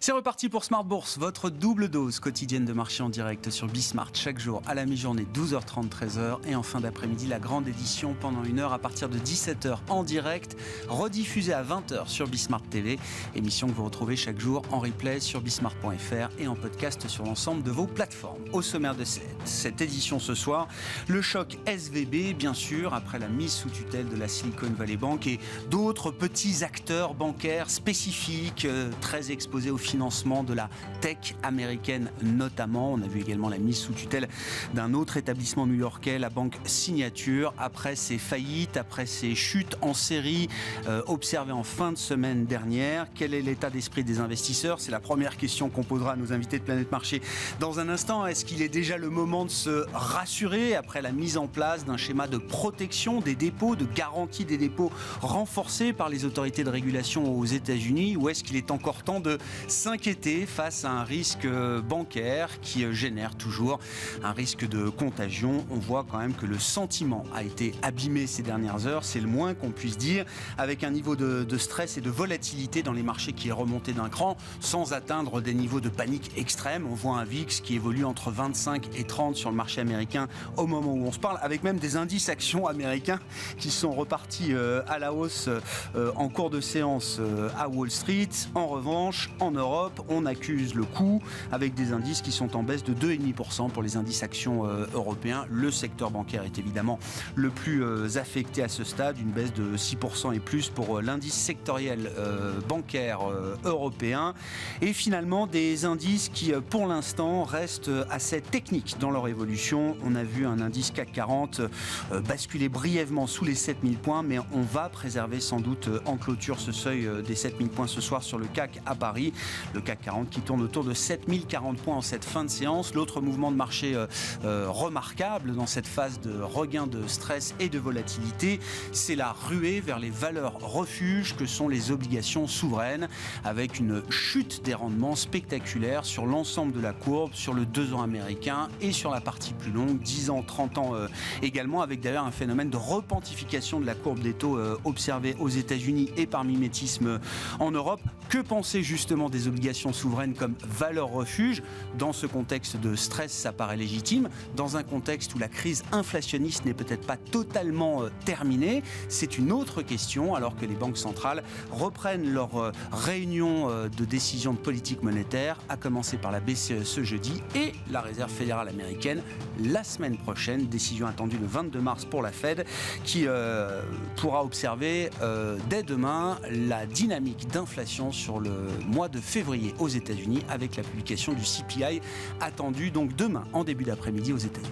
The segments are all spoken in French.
C'est reparti pour Smart Bourse, votre double dose quotidienne de marché en direct sur Bismart chaque jour à la mi-journée 12h30, 13h et en fin d'après-midi la grande édition pendant une heure à partir de 17h en direct, rediffusée à 20h sur Bismart TV, émission que vous retrouvez chaque jour en replay sur bismart.fr et en podcast sur l'ensemble de vos plateformes. Au sommaire de cette édition ce soir, le choc SVB bien sûr après la mise sous tutelle de la Silicon Valley Bank et d'autres petits acteurs bancaires spécifiques très exposés au financement de la tech américaine notamment. On a vu également la mise sous tutelle d'un autre établissement new-yorkais, la banque Signature, après ses faillites, après ses chutes en série observées en fin de semaine dernière. Quel est l'état d'esprit des investisseurs? C'est la première question qu'on posera à nos invités de Planète Marché dans un instant. Est-ce qu'il est déjà le moment de se rassurer après la mise en place d'un schéma de protection des dépôts, de garantie des dépôts renforcé par les autorités de régulation aux États-Unis, ou est-ce qu'il est encore temps de s'inquiéter face à un risque bancaire qui génère toujours un risque de contagion? On voit quand même que le sentiment a été abîmé ces dernières heures, c'est le moins qu'on puisse dire, avec un niveau de stress et de volatilité dans les marchés qui est remonté d'un cran, sans atteindre des niveaux de panique extrême. On voit un VIX qui évolue entre 25 et 30 sur le marché américain au moment où on se parle, avec même des indices actions américains qui sont repartis à la hausse en cours de séance à Wall Street. En revanche, en Europe, on accuse le coup avec des indices qui sont en baisse de 2,5% pour les indices actions européens. Le secteur bancaire est évidemment le plus affecté à ce stade, une baisse de 6% et plus pour l'indice sectoriel bancaire européen. Et finalement, des indices qui, pour l'instant, restent assez techniques dans leur évolution. On a vu un indice CAC 40 basculer brièvement sous les 7000 points, mais on va préserver sans doute en clôture ce seuil des 7000 points ce soir sur le CAC à Paris. Le CAC 40 qui tourne autour de 7040 points en cette fin de séance. L'autre mouvement de marché remarquable dans cette phase de regain de stress et de volatilité, c'est la ruée vers les valeurs refuges que sont les obligations souveraines, avec une chute des rendements spectaculaire sur l'ensemble de la courbe, sur le 2 ans américain et sur la partie plus longue, 10 ans, 30 ans également, avec d'ailleurs un phénomène de repentification de la courbe des taux observé aux États-Unis et par mimétisme en Europe. Que penser justement des obligations souveraines comme valeur refuge? Dans ce contexte de stress, ça paraît légitime. Dans un contexte où la crise inflationniste n'est peut-être pas totalement terminée, c'est une autre question, alors que les banques centrales reprennent leur réunion de décision de politique monétaire, à commencer par la BCE ce jeudi et la Réserve fédérale américaine la semaine prochaine. Décision attendue le 22 mars pour la Fed, qui pourra observer dès demain la dynamique d'inflation sur le mois de février aux États-Unis, avec la publication du CPI attendue donc demain en début d'après-midi aux États-Unis.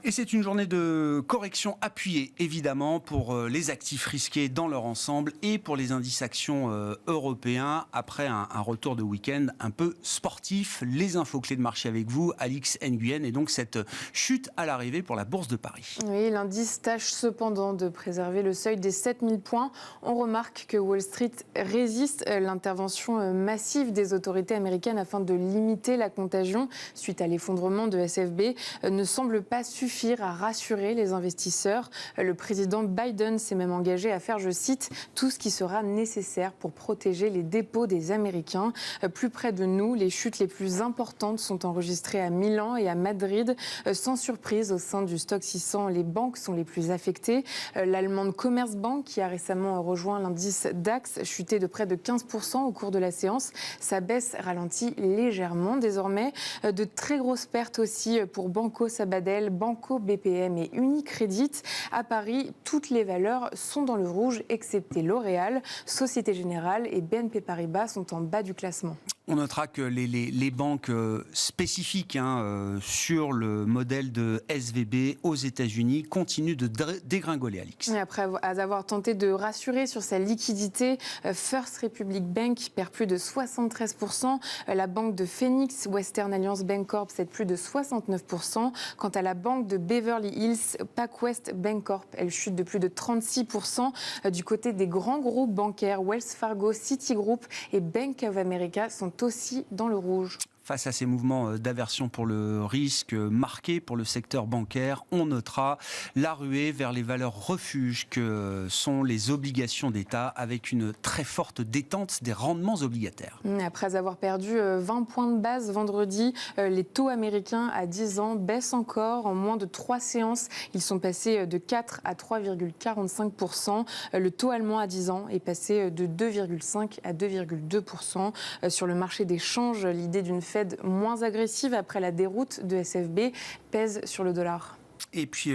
Et c'est une journée de correction appuyée, évidemment, pour les actifs risqués dans leur ensemble et pour les indices actions européens, après un retour de week-end un peu sportif. Les infos clés de marché avec vous, Alix Nguyen, et donc cette chute à l'arrivée pour la Bourse de Paris. Oui, l'indice tâche cependant de préserver le seuil des 7000 points. On remarque que Wall Street résiste à l'intervention massive des autorités américaines afin de limiter la contagion suite à l'effondrement de SFB. Ne semble pas suffire à rassurer les investisseurs. Le président Biden s'est même engagé à faire, je cite, tout ce qui sera nécessaire pour protéger les dépôts des Américains. Plus près de nous, les chutes les plus importantes sont enregistrées à Milan et à Madrid. Sans surprise, au sein du Stoxx 600, les banques sont les plus affectées. L'allemande Commerzbank, qui a récemment rejoint l'indice DAX, chuté de près de 15% au cours de la séance. Sa baisse ralentit légèrement désormais. De très grosses pertes aussi pour Banco Sabadell, Banco BPM et Unicredit. À Paris, toutes les valeurs sont dans le rouge, excepté L'Oréal. Société Générale et BNP Paribas sont en bas du classement. On notera que les banques spécifiques sur le modèle de SVB aux États-Unis continuent de dégringoler, Alix. Après avoir tenté de rassurer sur sa liquidité, First Republic Bank perd plus de 73%. La banque de Phoenix Western Alliance Bancorp cède plus de 69%. Quant à la banque de Beverly Hills, PacWest Bancorp, elle chute de plus de 36%. Du côté des grands groupes bancaires, Wells Fargo, Citigroup et Bank of America sont aussi dans le rouge. Face à ces mouvements d'aversion pour le risque marqué pour le secteur bancaire, on notera la ruée vers les valeurs refuges que sont les obligations d'État avec une très forte détente des rendements obligataires. Après avoir perdu 20 points de base vendredi, les taux américains à 10 ans baissent encore. En moins de 3 séances, ils sont passés de 4 à 3,45%. Le taux allemand à 10 ans est passé de 2,5 à 2,2%. Sur le marché des changes, l'idée d'une Fed moins agressive après la déroute de SFB pèse sur le dollar. Et puis,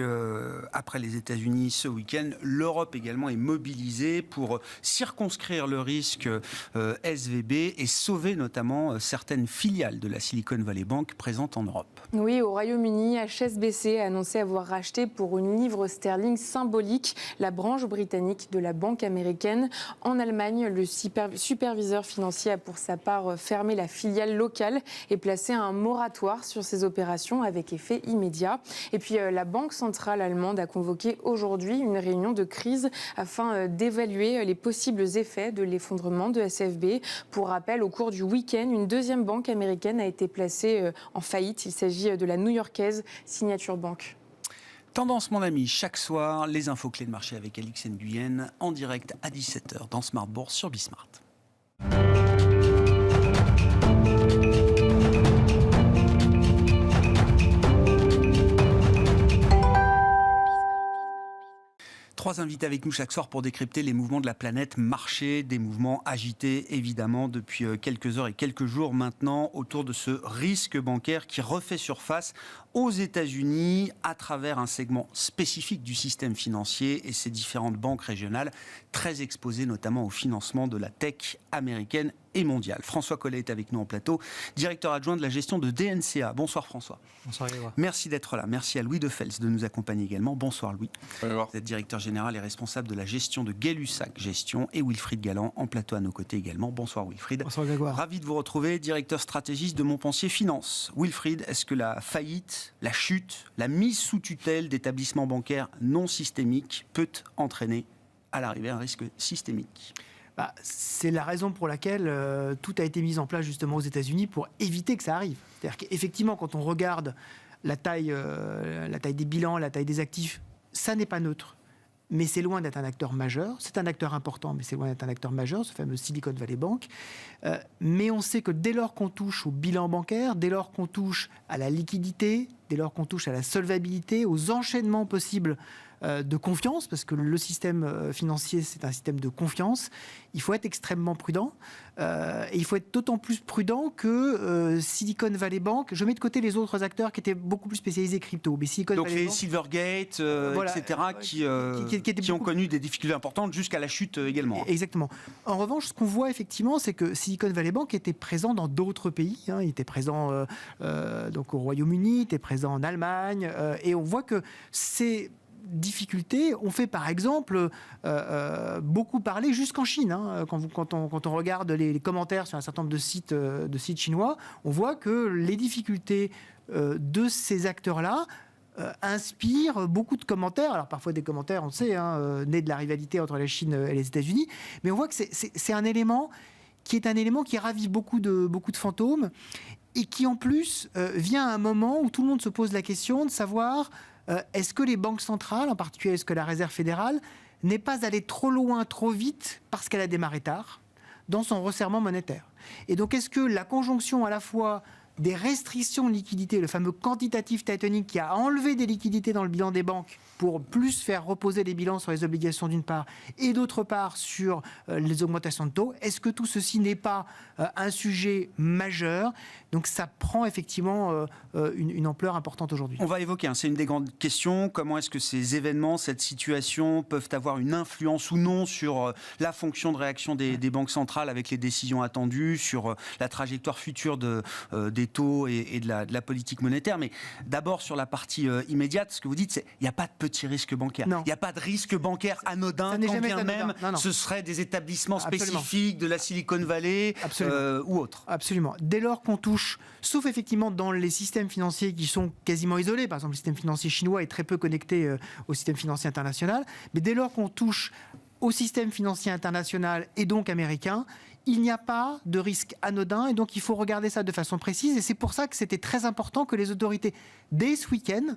après les États-Unis ce week-end, l'Europe également est mobilisée pour circonscrire le risque SVB et sauver notamment certaines filiales de la Silicon Valley Bank présentes en Europe. Oui, au Royaume-Uni, HSBC a annoncé avoir racheté pour une livre sterling symbolique la branche britannique de la banque américaine. En Allemagne, le superviseur financier a pour sa part fermé la filiale locale et placé un moratoire sur ses opérations avec effet immédiat. Et puis, la Banque centrale allemande a convoqué aujourd'hui une réunion de crise afin d'évaluer les possibles effets de l'effondrement de SFB. Pour rappel, au cours du week-end, une deuxième banque américaine a été placée en faillite. Il s'agit de la new-yorkaise Signature Bank. Tendance, mon ami, chaque soir, les infos clés de marché avec Alix Nguyen en direct à 17h dans Smart Bourse sur Bismart. Trois invités avec nous chaque soir pour décrypter les mouvements de la planète marché, des mouvements agités évidemment depuis quelques heures et quelques jours maintenant autour de ce risque bancaire qui refait surface aux États-Unis à travers un segment spécifique du système financier et ses différentes banques régionales très exposées notamment au financement de la tech américaine et mondiale. François Collet est avec nous en plateau, directeur adjoint de la gestion de DNCA. Bonsoir François. Bonsoir Grégoire. Merci d'être là. Merci à Louis Defels de nous accompagner également. Bonsoir Louis. Bonjour. Vous êtes directeur général et responsable de la gestion de Gay-Lussac Gestion et Wilfried Galland en plateau à nos côtés également. Bonsoir Wilfried. Bonsoir Grégoire. Ravi de vous retrouver, directeur stratégiste de Montpensier Finance. Wilfried, est-ce que la faillite, la chute, la mise sous tutelle d'établissements bancaires non systémiques peut entraîner à l'arrivée un risque systémique ? C'est la raison pour laquelle tout a été mis en place justement aux États-Unis pour éviter que ça arrive. C'est-à-dire qu'effectivement, quand on regarde la taille des bilans, la taille des actifs, ça n'est pas neutre. Mais c'est loin d'être un acteur majeur. C'est un acteur important, mais c'est loin d'être un acteur majeur, ce fameux Silicon Valley Bank. Mais on sait que dès lors qu'on touche au bilan bancaire, dès lors qu'on touche à la liquidité, dès lors qu'on touche à la solvabilité, aux enchaînements possibles de confiance, parce que le système financier, c'est un système de confiance, il faut être extrêmement prudent. Et il faut être d'autant plus prudent que Silicon Valley Bank, je mets de côté les autres acteurs qui étaient beaucoup plus spécialisés crypto. Mais Silicon donc Valley les Bank, Silvergate, voilà, etc., qui ont connu des difficultés importantes jusqu'à la chute également. Exactement. En revanche, ce qu'on voit effectivement, c'est que Silicon Valley Bank était présent dans d'autres pays. Il était présent donc au Royaume-Uni, il était présent en Allemagne. Et on voit que ces difficultés ont fait par exemple beaucoup parler jusqu'en Chine. Quand on regarde les commentaires sur un certain nombre de sites chinois, on voit que les difficultés de ces acteurs-là inspirent beaucoup de commentaires. Alors parfois des commentaires, on le sait, nés de la rivalité entre la Chine et les États-Unis, mais on voit que c'est un élément qui ravive beaucoup de fantômes et qui en plus vient à un moment où tout le monde se pose la question de savoir est-ce que les banques centrales, en particulier est-ce que la Réserve fédérale, n'est pas allée trop loin, trop vite, parce qu'elle a démarré tard, dans son resserrement monétaire. Et donc est-ce que la conjonction à la fois des restrictions de liquidité, le fameux quantitative tightening qui a enlevé des liquidités dans le bilan des banques pour plus faire reposer les bilans sur les obligations d'une part et d'autre part sur les augmentations de taux, est-ce que tout ceci n'est pas un sujet majeur ? Donc ça prend effectivement une ampleur importante aujourd'hui. On va évoquer, c'est une des grandes questions, comment est-ce que ces événements, cette situation peuvent avoir une influence ou non sur la fonction de réaction des banques centrales avec les décisions attendues, sur la trajectoire future des taux et de la politique monétaire. Mais d'abord sur la partie immédiate, ce que vous dites, c'est qu'il n'y a pas de petit risque bancaire. Il n'y a pas de risque bancaire anodin, quand bien même ce serait des établissements spécifiques de la Silicon Valley ou autres. Absolument. Dès lors qu'on touche, sauf effectivement dans les systèmes financiers qui sont quasiment isolés, par exemple le système financier chinois est très peu connecté au système financier international, mais dès lors qu'on touche au système financier international et donc américain, il n'y a pas de risque anodin et donc il faut regarder ça de façon précise. Et c'est pour ça que c'était très important que les autorités, dès ce week-end,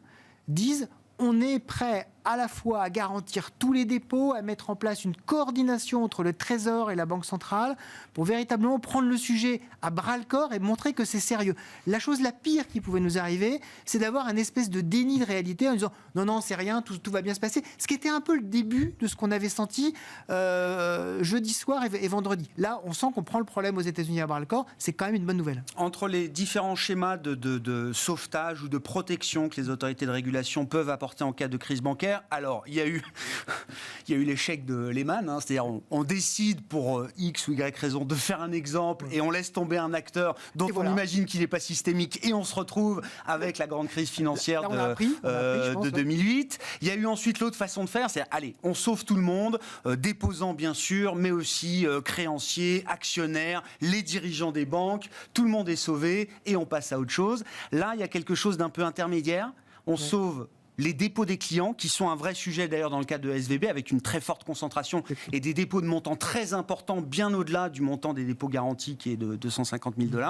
disent on est prêt à la fois à garantir tous les dépôts, à mettre en place une coordination entre le Trésor et la Banque centrale pour véritablement prendre le sujet à bras-le-corps et montrer que c'est sérieux. La chose la pire qui pouvait nous arriver, c'est d'avoir un espèce de déni de réalité en disant non, c'est rien, tout va bien se passer. Ce qui était un peu le début de ce qu'on avait senti jeudi soir et vendredi. Là, on sent qu'on prend le problème aux États-Unis à bras-le-corps. C'est quand même une bonne nouvelle. Entre les différents schémas de sauvetage ou de protection que les autorités de régulation peuvent apporter en cas de crise bancaire, alors, il y a eu l'échec de Lehman, c'est-à-dire on décide pour X ou Y raison de faire un exemple et on laisse tomber un acteur dont on imagine qu'il n'est pas systémique et on se retrouve avec la grande crise financière de 2008. Il y a eu ensuite l'autre façon de faire, c'est allez, on sauve tout le monde, déposants bien sûr, mais aussi créanciers, actionnaires, les dirigeants des banques, tout le monde est sauvé et on passe à autre chose. Là, il y a quelque chose d'un peu intermédiaire, on sauve les dépôts des clients, qui sont un vrai sujet d'ailleurs dans le cadre de SVB, avec une très forte concentration et des dépôts de montants très importants, bien au-delà du montant des dépôts garantis qui est de $250 000.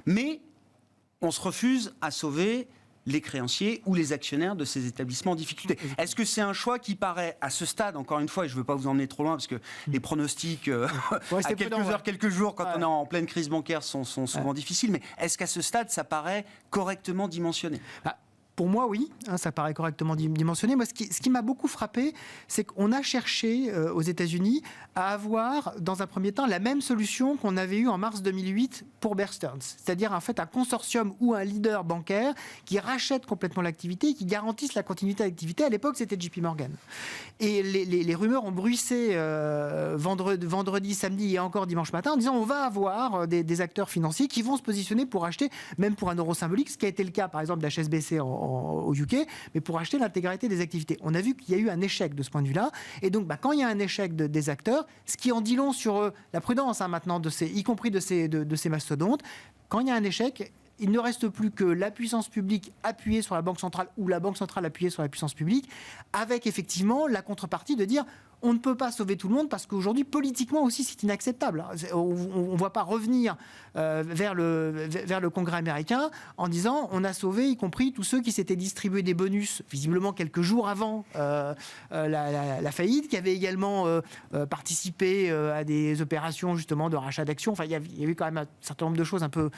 Mais on se refuse à sauver les créanciers ou les actionnaires de ces établissements en difficulté. Est-ce que c'est un choix qui paraît, à ce stade, encore une fois, et je ne veux pas vous emmener trop loin, parce que les pronostics à quelques jours, quand on est en pleine crise bancaire, sont souvent difficiles, mais est-ce qu'à ce stade, ça paraît correctement dimensionné ? Pour moi, oui, ça paraît correctement dimensionné. Moi, ce qui m'a beaucoup frappé, c'est qu'on a cherché aux États-Unis à avoir, dans un premier temps, la même solution qu'on avait eue en mars 2008 pour Bear Stearns. C'est-à-dire, en fait, un consortium ou un leader bancaire qui rachète complètement l'activité et qui garantisse la continuité de l'activité. À l'époque, c'était JP Morgan. Et les rumeurs ont bruissé vendredi, samedi et encore dimanche matin en disant on va avoir des acteurs financiers qui vont se positionner pour acheter, même pour un euro symbolique, ce qui a été le cas, par exemple, d'HSBC au UK, mais pour acheter l'intégralité des activités. On a vu qu'il y a eu un échec de ce point de vue-là. Et donc, quand il y a un échec des acteurs, ce qui en dit long sur la prudence maintenant, y compris de ces mastodontes, quand il y a un échec, il ne reste plus que la puissance publique appuyée sur la Banque centrale ou la Banque centrale appuyée sur la puissance publique, avec effectivement la contrepartie de dire on ne peut pas sauver tout le monde parce qu'aujourd'hui, politiquement aussi, c'est inacceptable. On ne va pas revenir vers le Congrès américain en disant on a sauvé, y compris tous ceux qui s'étaient distribués des bonus, visiblement quelques jours avant la faillite, qui avaient également participé à des opérations justement de rachat d'actions. Enfin, il y a eu quand même un certain nombre de choses un peu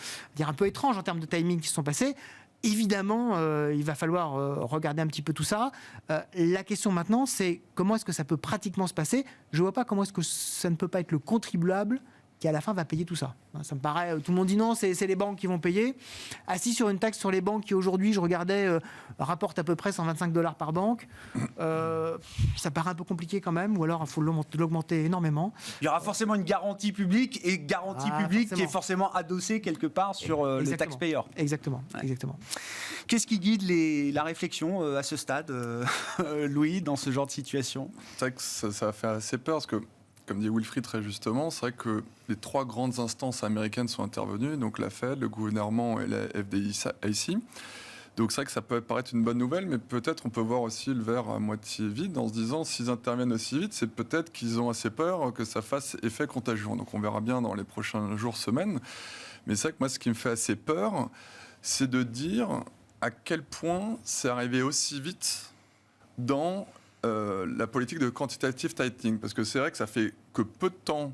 étranges en termes de timing qui se sont passées. Évidemment, il va falloir regarder un petit peu tout ça. La question maintenant, c'est comment est-ce que ça peut pratiquement se passer ? Je ne vois pas comment est-ce que ça ne peut pas être le contribuable qui, à la fin, va payer tout ça. Ça me paraît... Tout le monde dit non, c'est les banques qui vont payer. Assis sur une taxe sur les banques qui, aujourd'hui, je regardais, rapporte à peu près $125 par banque. Ça paraît un peu compliqué quand même, ou alors il faut l'augmenter énormément. Il y aura forcément une garantie publique, et garantie publique forcément. Qui est forcément adossée quelque part sur le taxpayer. Exactement. Qu'est-ce qui guide la réflexion à ce stade, Louis, dans ce genre de situation ? C'est vrai que ça fait assez peur, parce que comme dit Wilfried très justement, c'est vrai que les trois grandes instances américaines sont intervenues, donc la Fed, le gouvernement et la FDIC. Donc c'est vrai que ça peut paraître une bonne nouvelle, mais peut-être on peut voir aussi le verre à moitié vide en se disant s'ils interviennent aussi vite, c'est peut-être qu'ils ont assez peur que ça fasse effet contagion. Donc on verra bien dans les prochains jours, semaines. Mais c'est vrai que moi, ce qui me fait assez peur, c'est de dire à quel point c'est arrivé aussi vite dans la politique de quantitative tightening. Parce que c'est vrai que ça fait que peu de temps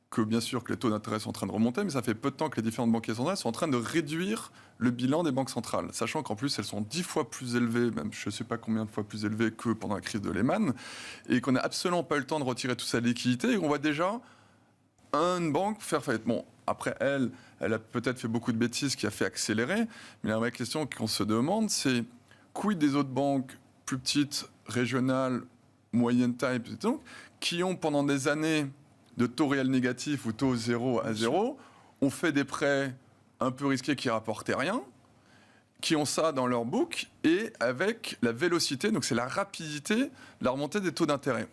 que, bien sûr, que les taux d'intérêt sont en train de remonter, mais ça fait peu de temps que les différentes banquiers centrales sont en train de réduire le bilan des banques centrales. Sachant qu'en plus, elles sont 10 fois plus élevées, même je ne sais pas combien de fois plus élevées que pendant la crise de Lehman, et qu'on n'a absolument pas eu le temps de retirer toute sa liquidité, et qu'on voit déjà une banque faire faillite. Bon, après, elle a peut-être fait beaucoup de bêtises qui a fait accélérer, mais la vraie question qu'on se demande, c'est quid des autres banques plus petites, régionales, moyenne taille, qui ont pendant des années de taux réels négatifs ou taux 0 à 0, ont fait des prêts un peu risqués qui rapportaient rien, qui ont ça dans leur book, et avec la vélocité, donc c'est la rapidité de la remontée des taux d'intérêt.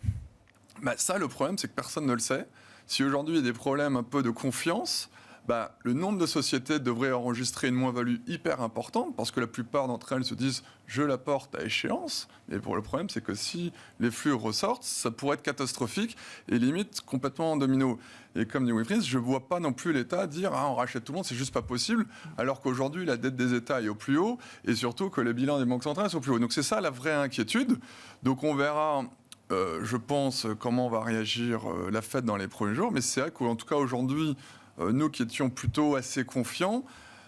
Ça, le problème, c'est que personne ne le sait. Si aujourd'hui il y a des problèmes un peu de confiance, le nombre de sociétés devrait enregistrer une moins-value hyper importante parce que la plupart d'entre elles se disent je la porte à échéance. Et pour le problème, c'est que si les flux ressortent, ça pourrait être catastrophique et limite complètement en domino. Et comme dit Wilfried, je ne vois pas non plus l'État dire on rachète tout le monde, c'est juste pas possible, alors qu'aujourd'hui la dette des États est au plus haut et surtout que les bilans des banques centrales sont au plus haut. Donc c'est ça la vraie inquiétude. Donc on verra. Je pense comment va réagir la Fed dans les premiers jours, mais c'est vrai qu'en tout cas aujourd'hui, nous qui étions plutôt assez confiants,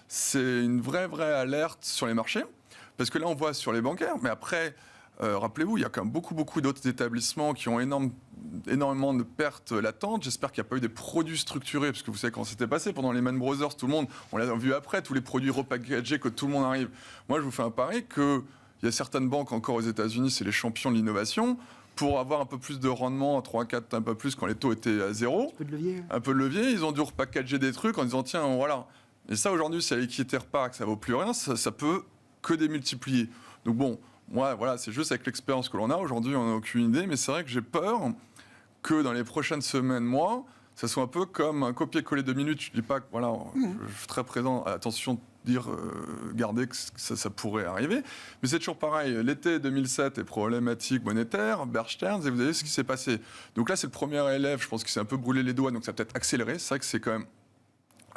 c'est une vraie alerte sur les marchés, parce que là on voit sur les bancaires, mais après, rappelez-vous, il y a quand même beaucoup d'autres établissements qui ont énormément de pertes latentes. J'espère qu'il n'y a pas eu des produits structurés, parce que vous savez quand c'était passé pendant les Lehman Brothers, tout le monde, on l'a vu après, tous les produits repackagés, que tout le monde arrive. Moi je vous fais un pari qu'il y a certaines banques encore aux États-Unis, c'est les champions de l'innovation, pour avoir un peu plus de rendement, à 3, 4, un peu plus quand les taux étaient à 0. Un peu de levier. Ils ont dû repackager des trucs en disant tiens, voilà. Et ça, aujourd'hui, si la liquidité repart, que ça ne vaut plus rien, ça peut que démultiplier. Donc bon, moi, voilà, c'est juste avec l'expérience que l'on a. Aujourd'hui, on n'a aucune idée, mais c'est vrai que j'ai peur que dans les prochaines semaines, mois, ça soit un peu comme un copier-coller de minutes. Je ne dis pas que, voilà, je suis très présent, attention, dire, garder que ça pourrait arriver. Mais c'est toujours pareil. L'été 2007 est problématique monétaire, Bear Stearns, et vous avez vu ce qui s'est passé. Donc là, c'est le premier élève, je pense qu'il s'est un peu brûlé les doigts, donc ça a peut-être accéléré. C'est vrai que c'est quand même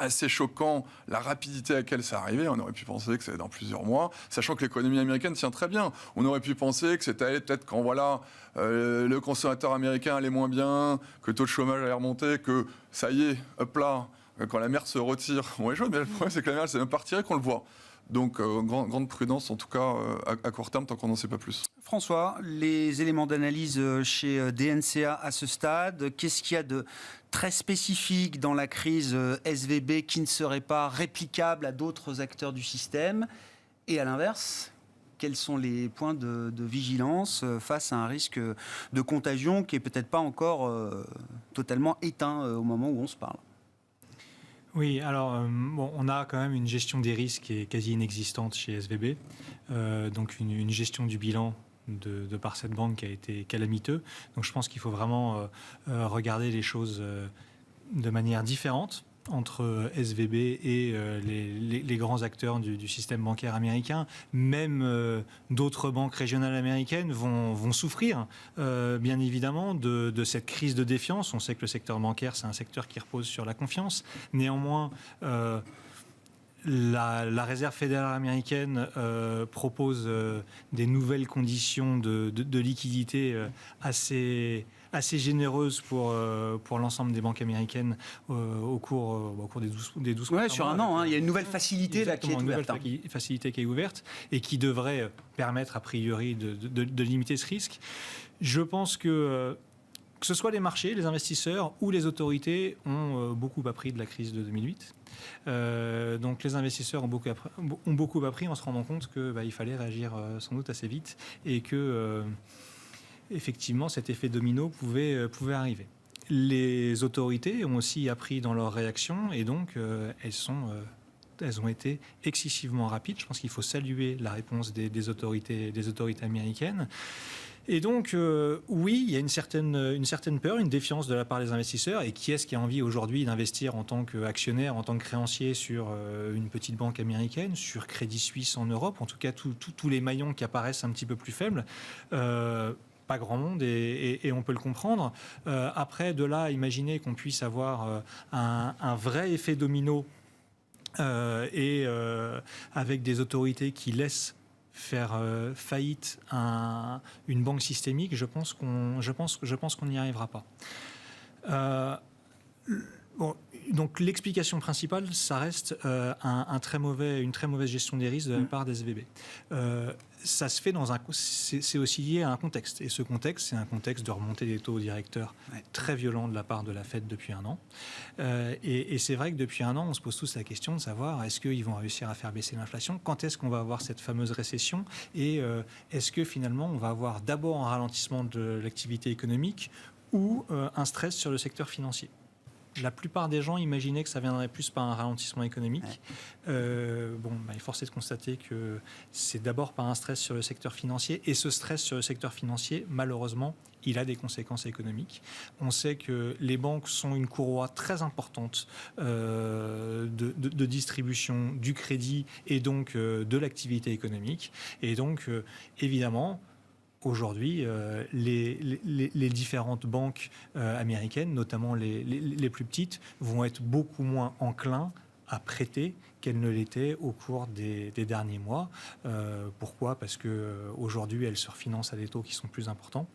assez choquant la rapidité à laquelle ça arrivait. On aurait pu penser que c'était dans plusieurs mois, sachant que l'économie américaine tient très bien. On aurait pu penser que c'était allé peut-être quand le consommateur américain allait moins bien, que le taux de chômage allait remonter, que ça y est, hop là, quand la mer se retire, on est jaune, mais le problème c'est que la mer, elle s'est même pas retirée qu'on le voit. Donc, grande prudence, en tout cas, à court terme, tant qu'on n'en sait pas plus. François, les éléments d'analyse chez DNCA à ce stade, qu'est-ce qu'il y a de très spécifique dans la crise SVB qui ne serait pas réplicable à d'autres acteurs du système? Et à l'inverse, quels sont les points de vigilance face à un risque de contagion qui n'est peut-être pas encore totalement éteint au moment où on se parle? Oui, alors on a quand même une gestion des risques qui est quasi inexistante chez SVB, donc une gestion du bilan de par cette banque qui a été calamiteux. Donc je pense qu'il faut vraiment regarder les choses de manière différente entre SVB et les grands acteurs du système bancaire américain. Même d'autres banques régionales américaines vont souffrir, bien évidemment, de cette crise de défiance. On sait que le secteur bancaire, c'est un secteur qui repose sur la confiance. Néanmoins, la Réserve fédérale américaine propose des nouvelles conditions de liquidité assez généreuses pour l'ensemble des banques américaines au cours des 12 Ouais, sur un an, il y a une nouvelle facilité là, qui est ouverte. Une nouvelle facilité qui est ouverte et qui devrait permettre a priori de limiter ce risque. Je pense que ce soit les marchés, les investisseurs ou les autorités ont beaucoup appris de la crise de 2008. Donc les investisseurs ont beaucoup appris en se rendant compte qu'il fallait réagir sans doute assez vite et que effectivement cet effet domino pouvait arriver. Les autorités ont aussi appris dans leur réaction et donc elles ont été excessivement rapides. Je pense qu'il faut saluer la réponse des autorités américaines. Et donc, oui, il y a une certaine peur, une défiance de la part des investisseurs. Et qui est-ce qui a envie aujourd'hui d'investir en tant qu'actionnaire, en tant que créancier sur une petite banque américaine, sur Crédit Suisse en Europe? En tout cas, tous les maillons qui apparaissent un petit peu plus faibles. Pas grand monde et on peut le comprendre. Après, de là, imaginer qu'on puisse avoir un vrai effet domino avec des autorités qui laissent faire faillite une banque systémique, je pense qu'on n'y arrivera pas. Donc l'explication principale, ça reste une très mauvaise gestion des risques de la part des SVB. Ça se fait c'est aussi lié à un contexte. Et ce contexte, c'est un contexte de remontée des taux directeurs très violent de la part de la Fed depuis un an. Et c'est vrai que depuis un an, on se pose tous la question de savoir est-ce qu'ils vont réussir à faire baisser l'inflation? Quand est-ce qu'on va avoir cette fameuse récession? Et est-ce que finalement, on va avoir d'abord un ralentissement de l'activité économique ou un stress sur le secteur financier? la plupart des gens imaginaient que ça viendrait plus par un ralentissement économique. Il est forcé de constater que c'est d'abord par un stress sur le secteur financier. Et ce stress sur le secteur financier, malheureusement, il a des conséquences économiques. On sait que les banques sont une courroie très importante de distribution du crédit et donc de l'activité économique. Et donc, évidemment, aujourd'hui, les différentes banques américaines, notamment les plus petites, vont être beaucoup moins enclins à prêter qu'elles ne l'étaient au cours des derniers mois. Pourquoi ? Parce qu'aujourd'hui, elles se refinancent à des taux qui sont plus importants.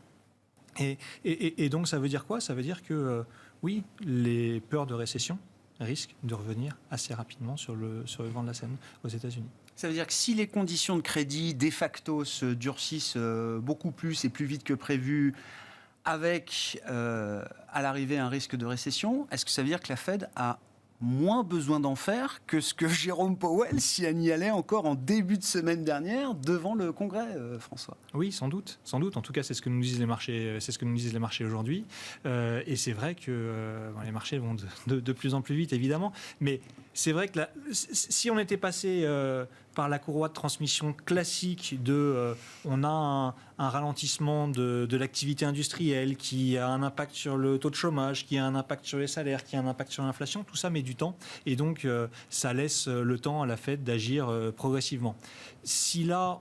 Et donc, ça veut dire quoi ? Ça veut dire que, oui, les peurs de récession risquent de revenir assez rapidement sur le devant de la scène aux États-Unis. Ça veut dire que si les conditions de crédit, de facto, se durcissent beaucoup plus et plus vite que prévu, avec, à l'arrivée, un risque de récession, est-ce que ça veut dire que la Fed a moins besoin d'en faire que ce que Jérôme Powell, si elle y allait encore en début de semaine dernière, devant le Congrès, François ? Oui, sans doute. Sans doute. En tout cas, c'est ce que nous disent les marchés. C'est ce que nous disent les marchés aujourd'hui. Et c'est vrai que les marchés vont de plus en plus vite, évidemment. Mais c'est vrai que si on était passé par la courroie de transmission classique on a un ralentissement de l'activité industrielle qui a un impact sur le taux de chômage, qui a un impact sur les salaires, qui a un impact sur l'inflation, tout ça met du temps. Et donc, ça laisse le temps à la Fed d'agir progressivement. Si là,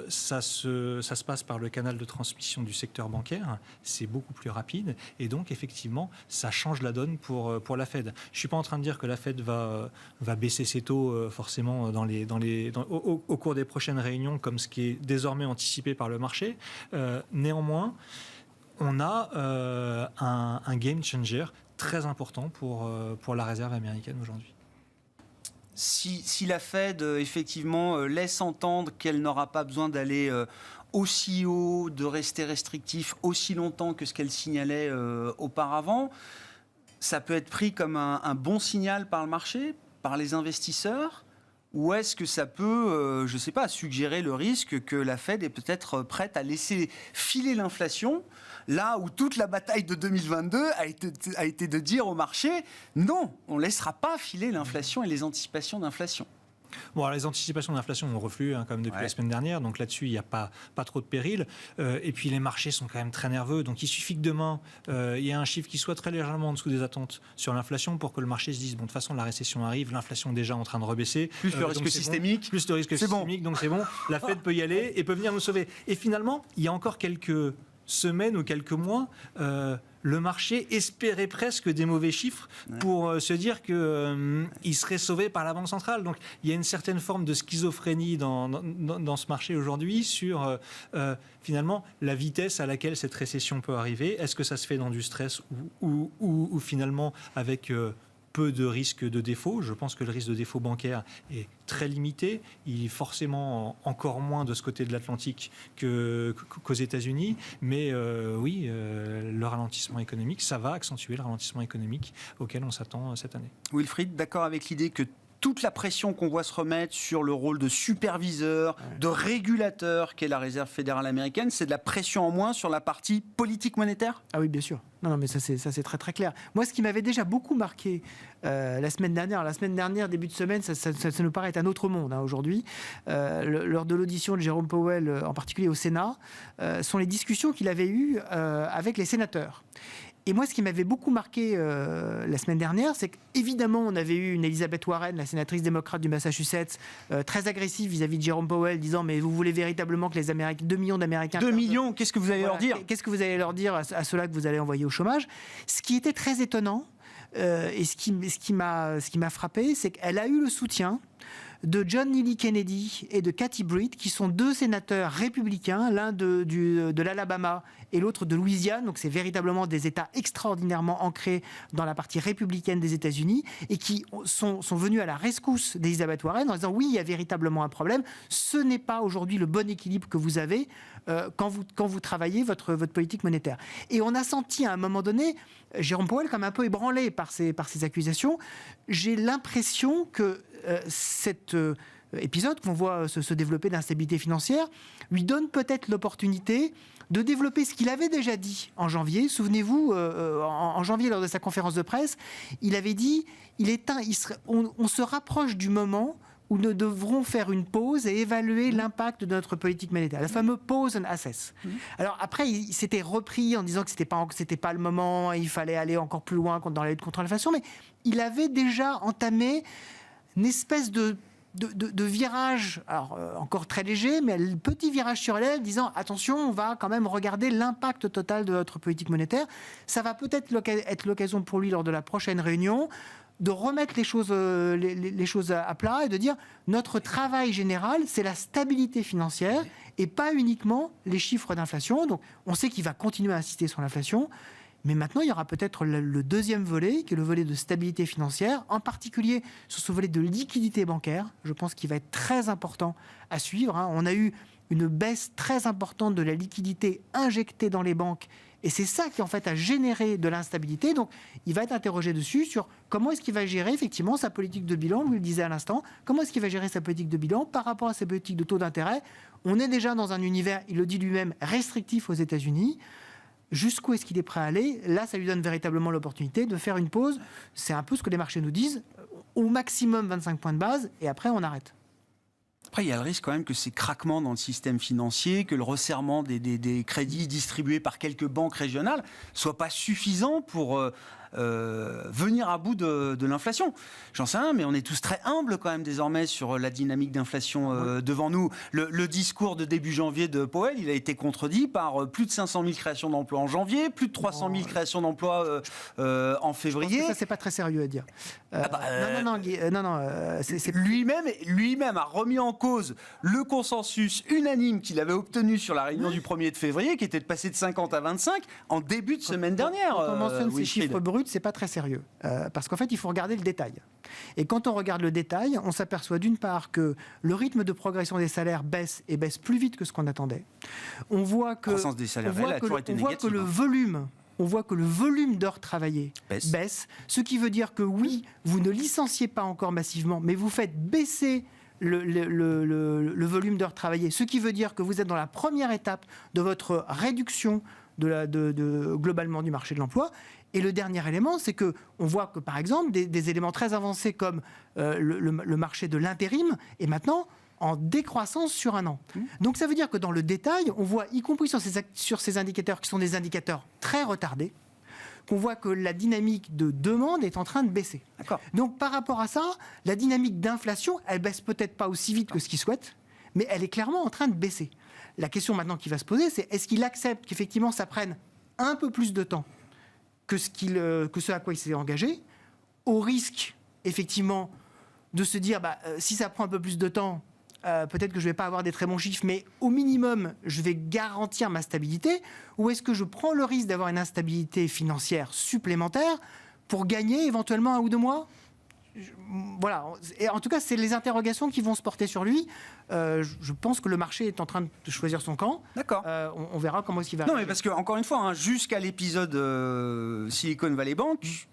ça se passe par le canal de transmission du secteur bancaire, c'est beaucoup plus rapide. Et donc, effectivement, ça change la donne pour la Fed. Je ne suis pas en train de dire que la Fed va baisser ses taux forcément au cours des prochaines réunions, comme ce qui est désormais anticipé par le marché. Néanmoins, on a un game changer très important pour la réserve américaine aujourd'hui. Si la Fed, effectivement, laisse entendre qu'elle n'aura pas besoin d'aller aussi haut, de rester restrictif aussi longtemps que ce qu'elle signalait auparavant, ça peut être pris comme un bon signal par le marché, par les investisseurs, ou est-ce que ça peut, je ne sais pas, suggérer le risque que la Fed est peut-être prête à laisser filer l'inflation, là où toute la bataille de 2022 a été de dire au marché, non, on ne laissera pas filer l'inflation et les anticipations d'inflation. Bon, alors les anticipations d'inflation ont reflué comme depuis la semaine dernière, donc là-dessus, il n'y a pas trop de péril. Et puis les marchés sont quand même très nerveux, donc il suffit que demain, il y ait un chiffre qui soit très légèrement en dessous des attentes sur l'inflation pour que le marché se dise, bon, de toute façon, la récession arrive, l'inflation est déjà en train de rebaisser. Plus le risque systémique. Plus le risque systémique, donc c'est bon, la Fed peut y aller et peut venir nous sauver. Et finalement, il y a encore quelques semaines ou quelques mois, le marché espérait presque des mauvais chiffres pour se dire qu'il serait sauvé par la Banque centrale. Donc il y a une certaine forme de schizophrénie dans ce marché aujourd'hui sur finalement la vitesse à laquelle cette récession peut arriver. Est-ce que ça se fait dans du stress ou finalement avec peu de risque de défaut? Je pense que le risque de défaut bancaire est très limité. Il est forcément encore moins de ce côté de l'Atlantique qu'aux États-Unis. Mais oui, le ralentissement économique, ça va accentuer le ralentissement économique auquel on s'attend cette année. Wilfried, d'accord avec l'idée que toute la pression qu'on voit se remettre sur le rôle de superviseur, de régulateur qu'est la Réserve fédérale américaine, c'est de la pression en moins sur la partie politique monétaire ? Ah oui, bien sûr. Non, mais ça c'est très très clair. Moi, ce qui m'avait déjà beaucoup marqué la semaine dernière, début de semaine, ça nous paraît être un autre monde aujourd'hui. Lors de l'audition de Jérôme Powell, en particulier au Sénat, sont les discussions qu'il avait eues avec les sénateurs. Et moi, ce qui m'avait beaucoup marqué la semaine dernière, c'est qu'évidemment, on avait eu une Elizabeth Warren, la sénatrice démocrate du Massachusetts, très agressive vis-à-vis de Jérôme Powell, disant « Mais vous voulez véritablement que les Américains, 2 millions d'Américains... » 2 millions, qu'est-ce que vous allez leur dire ? Qu'est-ce que vous allez leur dire à ceux-là que vous allez envoyer au chômage ? Ce qui était très étonnant, et ce qui m'a frappé, c'est qu'elle a eu le soutien de John Neely Kennedy et de Kathy Britt, qui sont 2 sénateurs républicains, l'un de l'Alabama et l'autre de Louisiane. Donc c'est véritablement des États extraordinairement ancrés dans la partie républicaine des États-Unis et qui sont venus à la rescousse d'Elizabeth Warren en disant oui, il y a véritablement un problème. Ce n'est pas aujourd'hui le bon équilibre que vous avez quand vous travaillez votre politique monétaire. Et on a senti à un moment donné Jérôme Powell comme un peu ébranlé par ces accusations. J'ai l'impression que cette épisode qu'on voit se développer d'instabilité financière, lui donne peut-être l'opportunité de développer ce qu'il avait déjà dit en janvier. Souvenez-vous, en janvier, lors de sa conférence de presse, il avait dit on se rapproche du moment où nous devrons faire une pause et évaluer l'impact de notre politique monétaire, la fameuse pause and assess. Alors après, il s'était repris en disant que c'était pas le moment, il fallait aller encore plus loin dans la lutte contre l'inflation, mais il avait déjà entamé une espèce de virage, alors encore très léger, mais le petit virage sur l'aile, disant attention, on va quand même regarder l'impact total de notre politique monétaire. Ça va peut-être être l'occasion pour lui, lors de la prochaine réunion, de remettre les choses à plat et de dire notre travail général, c'est la stabilité financière et pas uniquement les chiffres d'inflation. Donc on sait qu'il va continuer à insister sur l'inflation. Mais maintenant, il y aura peut-être le deuxième volet, qui est le volet de stabilité financière, en particulier sur ce volet de liquidité bancaire. Je pense qu'il va être très important à suivre. On a eu une baisse très importante de la liquidité injectée dans les banques. Et c'est ça qui, en fait, a généré de l'instabilité. Donc, il va être interrogé dessus sur comment est-ce qu'il va gérer, effectivement, sa politique de bilan. Louis le disait à l'instant. Comment est-ce qu'il va gérer sa politique de bilan par rapport à sa politique de taux d'intérêt. On est déjà dans un univers, il le dit lui-même, restrictif aux États-Unis. Jusqu'où est-ce qu'il est prêt à aller? Là, ça lui donne véritablement l'opportunité de faire une pause. C'est un peu ce que les marchés nous disent. Au maximum 25 points de base, et après, on arrête. Après, il y a le risque quand même que ces craquements dans le système financier, que le resserrement des crédits distribués par quelques banques régionales soit pas suffisant pour venir à bout de l'inflation. J'en sais rien, mais on est tous très humbles quand même désormais sur la dynamique d'inflation devant nous. Le discours de début janvier de Powell, il a été contredit par plus de 500 000 créations d'emplois en janvier, plus de 300 000 créations d'emplois en février. Je pense que ça, c'est pas très sérieux à dire. Lui-même a remis en cause le consensus unanime qu'il avait obtenu sur la réunion du 1er de février, qui était de passer de 50 à 25 en début de semaine dernière. Quand on mentionne ces chiffres bruts, c'est pas très sérieux. Parce qu'en fait, il faut regarder le détail. Et quand on regarde le détail, on s'aperçoit d'une part que le rythme de progression des salaires baisse et baisse plus vite que ce qu'on attendait. On voit que, croissance des salaires réels a toujours été négative. On voit que le volume d'heures travaillées baisse, ce qui veut dire que oui, vous ne licenciez pas encore massivement, mais vous faites baisser le volume d'heures travaillées, ce qui veut dire que vous êtes dans la première étape de votre réduction globalement du marché de l'emploi. Et le dernier élément, c'est qu'on voit que, par exemple, des éléments très avancés comme le marché de l'intérim est maintenant en décroissance sur un an. Donc ça veut dire que dans le détail, on voit, y compris sur ces indicateurs qui sont des indicateurs très retardés, qu'on voit que la dynamique de demande est en train de baisser. D'accord. Donc par rapport à ça, la dynamique d'inflation, elle baisse peut-être pas aussi vite que ce qu'il souhaite, mais elle est clairement en train de baisser. La question maintenant qui va se poser, c'est est-ce qu'il accepte qu'effectivement ça prenne un peu plus de temps que ce à quoi il s'est engagé, au risque effectivement de se dire si ça prend un peu plus de temps, peut-être que je ne vais pas avoir des très bons chiffres, mais au minimum, je vais garantir ma stabilité, ou est-ce que je prends le risque d'avoir une instabilité financière supplémentaire pour gagner éventuellement 1 ou 2 mois? Voilà. Et en tout cas, c'est les interrogations qui vont se porter sur lui. Je pense que le marché est en train de choisir son camp. D'accord. On verra comment est-ce qu'il va. Non, mais parce que, encore une fois, jusqu'à l'épisode Silicon Valley Bank,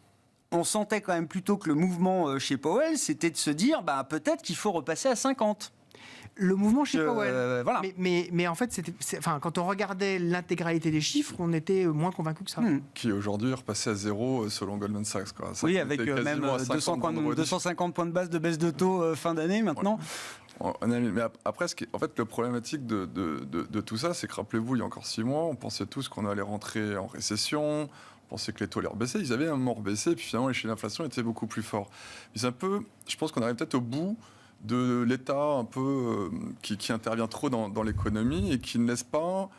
on sentait quand même plutôt que le mouvement chez Powell, c'était de se dire peut-être qu'il faut repasser à 50. Le mouvement chez Powell. Voilà. Mais en fait, quand on regardait l'intégralité des chiffres, on était moins convaincus que ça. Qui aujourd'hui est repassé à 0 selon Goldman Sachs. Quoi. Ça, oui, avec même 250 points de base de baisse de taux fin d'année maintenant. Ouais. Mais après, en fait, le problématique de tout ça, c'est que rappelez-vous, il y a encore 6 mois, on pensait tous qu'on allait rentrer en récession. On pensait que les taux allaient rebaisser. Ils avaient un moment rebaissé, puis finalement, les chiffres d'inflation étaient beaucoup plus forts. Mais c'est un peu, je pense qu'on arrive peut-être au bout de l'État un peu qui intervient trop dans l'économie et qui ne laisse pas,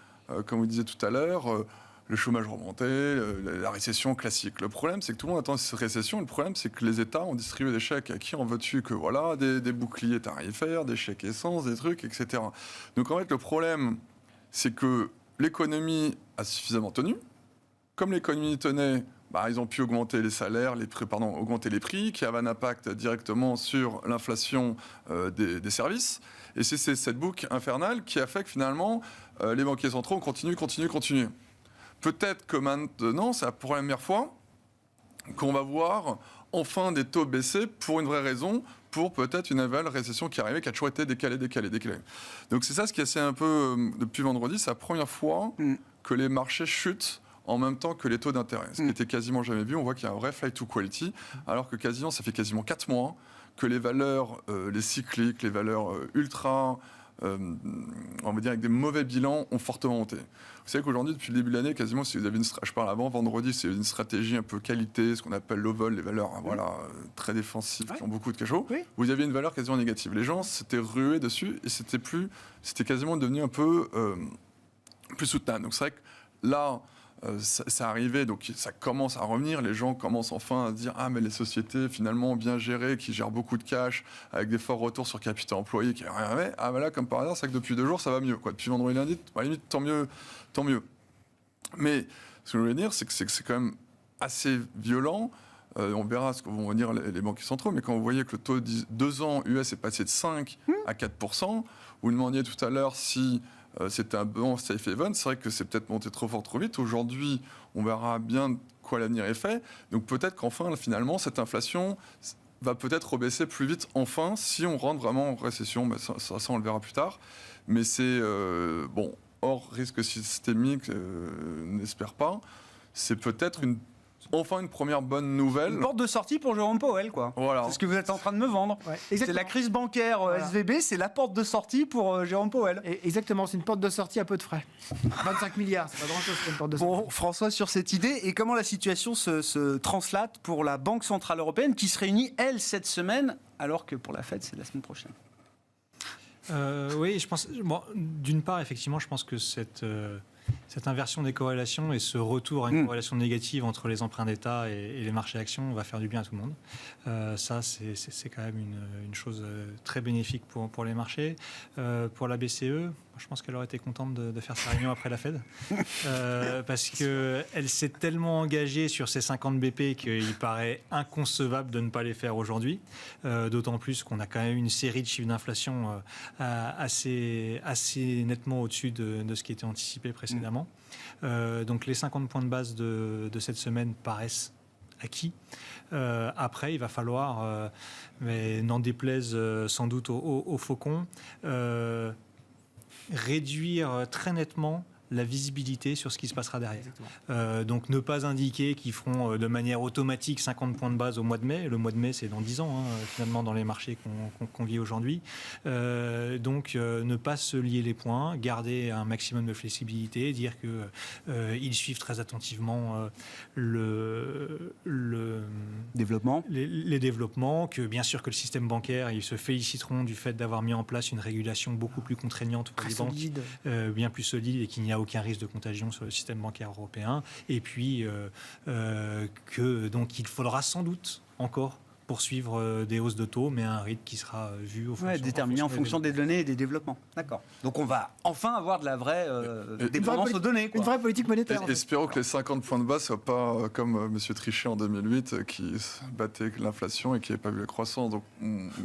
comme vous disiez tout à l'heure, le chômage remonter, la récession classique. Le problème, c'est que tout le monde attend cette récession. Le problème, c'est que les États ont distribué des chèques à qui en veux-tu que voilà, des boucliers tarifaires, des chèques essence, des trucs, etc. Donc en fait, le problème, c'est que l'économie a suffisamment tenu. Comme l'économie tenait, ils ont pu augmenter les salaires, augmenter les prix, qui avaient un impact directement sur l'inflation des services. Et c'est cette boucle infernale qui a fait que finalement, les banquiers centraux continuent. Peut-être que maintenant, c'est la première fois qu'on va voir enfin des taux baisser pour une vraie raison, pour peut-être une nouvelle récession qui arrivait, qui a toujours été décalée. Donc c'est ça ce qui est assez un peu, depuis vendredi, c'est la première fois que les marchés chutent en même temps que les taux d'intérêt. Ce qui était quasiment jamais vu, on voit qu'il y a un vrai flight to quality, alors que ça fait quasiment 4 mois que les valeurs, les cycliques, les valeurs ultra, on va dire avec des mauvais bilans, ont fortement monté. Vous savez qu'aujourd'hui, depuis le début de l'année, quasiment, si vous avez je parle avant, vendredi, c'est une stratégie un peu qualité, ce qu'on appelle low vol, les valeurs très défensives, qui ont beaucoup de cachot. Oui. Vous aviez une valeur quasiment négative. Les gens s'étaient rués dessus et c'était quasiment devenu un peu plus soutenable. Donc c'est vrai que là, ça arrivait, donc ça commence à revenir. Les gens commencent enfin à se dire « Ah, mais les sociétés finalement bien gérées, qui gèrent beaucoup de cash, avec des forts retours sur capital employé, qui rien fait. Ah, ben là, comme par hasard, c'est que depuis 2 jours, ça va mieux. Depuis vendredi lundi, à la limite, tant mieux. Mais ce que je voulais dire, c'est que c'est quand même assez violent. On verra ce que vont dire les banquiers centraux, mais quand vous voyez que le taux de 2 ans US est passé de 5 à 4%, vous demandiez tout à l'heure si c'était un bon safe haven, c'est vrai que c'est peut-être monté trop fort, trop vite. Aujourd'hui, on verra bien quoi l'avenir est fait. Donc peut-être qu'enfin, finalement, cette inflation va peut-être rebaisser plus vite, enfin, si on rentre vraiment en récession. Mais ça, on le verra plus tard. Mais c'est, hors risque systémique, n'espère pas. C'est peut-être enfin une première bonne nouvelle. Une porte de sortie pour Jérôme Powell, quoi. Voilà. C'est ce que vous êtes en train de me vendre. Ouais, c'est la crise bancaire SVB, c'est la porte de sortie pour Jérôme Powell. Exactement, c'est une porte de sortie à peu de frais. 25 milliards, c'est pas grand-chose pour une porte de sortie. Bon, François, sur cette idée, et comment la situation se translate pour la Banque Centrale Européenne, qui se réunit, elle, cette semaine, alors que pour la Fed, c'est la semaine prochaine. Oui, je pense. D'une part, effectivement, je pense que cette inversion des corrélations et ce retour à une corrélation négative entre les emprunts d'État et les marchés actions va faire du bien à tout le monde. Ça, c'est quand même une chose très bénéfique pour les marchés. Pour la BCE, je pense qu'elle aurait été contente de faire sa réunion après la Fed, parce qu'elle s'est tellement engagée sur ces 50 BP qu'il paraît inconcevable de ne pas les faire aujourd'hui, d'autant plus qu'on a quand même une série de chiffres d'inflation assez nettement au-dessus de ce qui était anticipé précédemment. Donc les 50 points de base de cette semaine paraissent acquis. Après, il va falloir, mais n'en déplaise sans doute aux faucons, réduire très nettement la visibilité sur ce qui se passera derrière. Donc ne pas indiquer qu'ils feront de manière automatique 50 points de base au mois de mai. Le mois de mai, c'est dans 10 ans, finalement, dans les marchés qu'on vit aujourd'hui. Donc ne pas se lier les points, garder un maximum de flexibilité, dire qu'ils suivent très attentivement le développement. Les développements, que bien sûr que le système bancaire, ils se féliciteront du fait d'avoir mis en place une régulation beaucoup plus contraignante pour les banques, bien plus solide, et qu'il n'y a aucun risque de contagion sur le système bancaire européen. Et puis donc il faudra sans doute encore poursuivre des hausses de taux, mais à un rythme qui sera vu déterminé en fonction des données et des développements. D'accord. Donc on va enfin avoir de la vraie dépendance aux données. Une vraie politique monétaire. Espérons que les 50 points de base ne soient pas comme M. Trichet en 2008, qui battait l'inflation et qui n'avait pas vu la croissance. Donc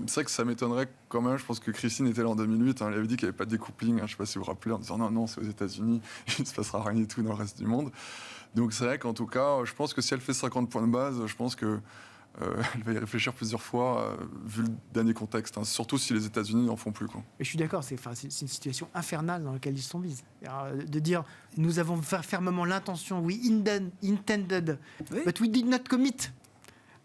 c'est vrai que ça m'étonnerait quand même. Je pense que Christine était là en 2008. Elle avait dit qu'il n'y avait pas de découpling. Je ne sais pas si vous vous rappelez, en disant non, c'est aux États-Unis, il ne se passera rien du tout dans le reste du monde. Donc c'est vrai qu'en tout cas, je pense que si elle fait 50 points de base, je pense que elle va y réfléchir plusieurs fois, vu le dernier contexte, surtout si les États-Unis n'en font plus. Et je suis d'accord, c'est une situation infernale dans laquelle ils sont mis. De dire, nous avons fermement l'intention, we intended, but we did not commit.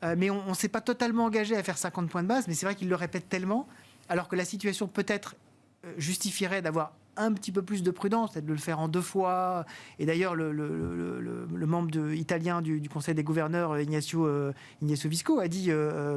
Mais on ne s'est pas totalement engagé à faire 50 points de base, mais c'est vrai qu'ils le répètent tellement, alors que la situation peut-être justifierait d'avoir un petit peu plus de prudence, peut-être de le faire en 2 fois. Et d'ailleurs, le membre italien du Conseil des gouverneurs, Ignacio Visco, a dit,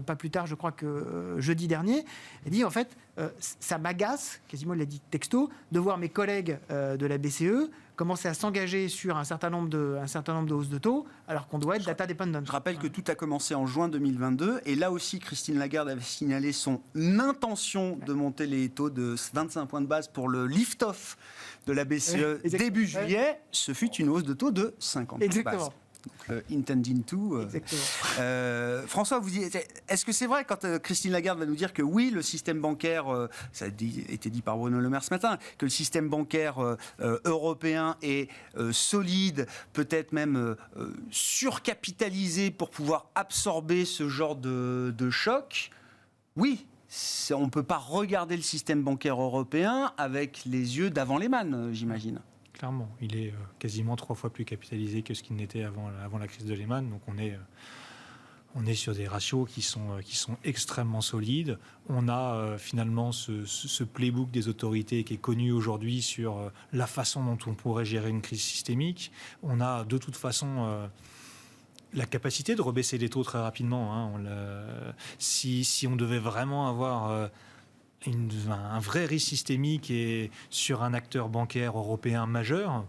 pas plus tard, je crois que jeudi dernier, il a dit, en fait, ça m'agace, quasiment il l'a dit texto, de voir mes collègues de la BCE commencer à s'engager sur un certain nombre de hausses de taux, alors qu'on doit être data dependent. Je rappelle que tout a commencé en juin 2022, et là aussi, Christine Lagarde avait signalé son intention de monter les taux de 25 points de base pour le lift-off de la BCE début juillet. Ce fut une hausse de taux de 50 points de base. Intending to. François, est-ce que c'est vrai quand Christine Lagarde va nous dire que oui, le système bancaire, ça a été dit par Bruno Le Maire ce matin, que le système bancaire européen est solide, peut-être même surcapitalisé pour pouvoir absorber ce genre de choc? Oui. on ne peut pas regarder le système bancaire européen avec les yeux d'avant Lehman, j'imagine. Clairement, il est quasiment 3 fois plus capitalisé que ce qu'il n'était avant la crise de Lehman. Donc on est sur des ratios qui sont extrêmement solides. On a finalement ce playbook des autorités qui est connu aujourd'hui sur la façon dont on pourrait gérer une crise systémique. On a de toute façon la capacité de rebaisser les taux très rapidement. Hein. Si on devait vraiment avoir un vrai risque systémique et sur un acteur bancaire européen majeur,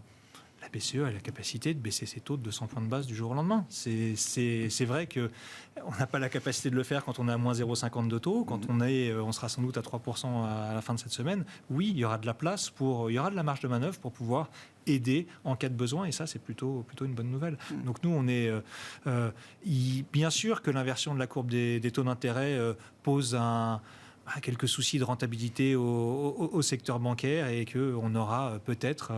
la BCE a la capacité de baisser ses taux de 200 points de base du jour au lendemain. C'est vrai qu'on n'a pas la capacité de le faire quand on est à moins 0,50 de taux. Quand on sera sans doute à 3% à la fin de cette semaine. Oui, il y aura de la place, il y aura de la marge de manœuvre pour pouvoir aider en cas de besoin. Et ça, c'est plutôt une bonne nouvelle. Donc nous, on est... bien sûr que l'inversion de la courbe des taux d'intérêt pose quelques soucis de rentabilité au secteur bancaire et qu'on aura peut-être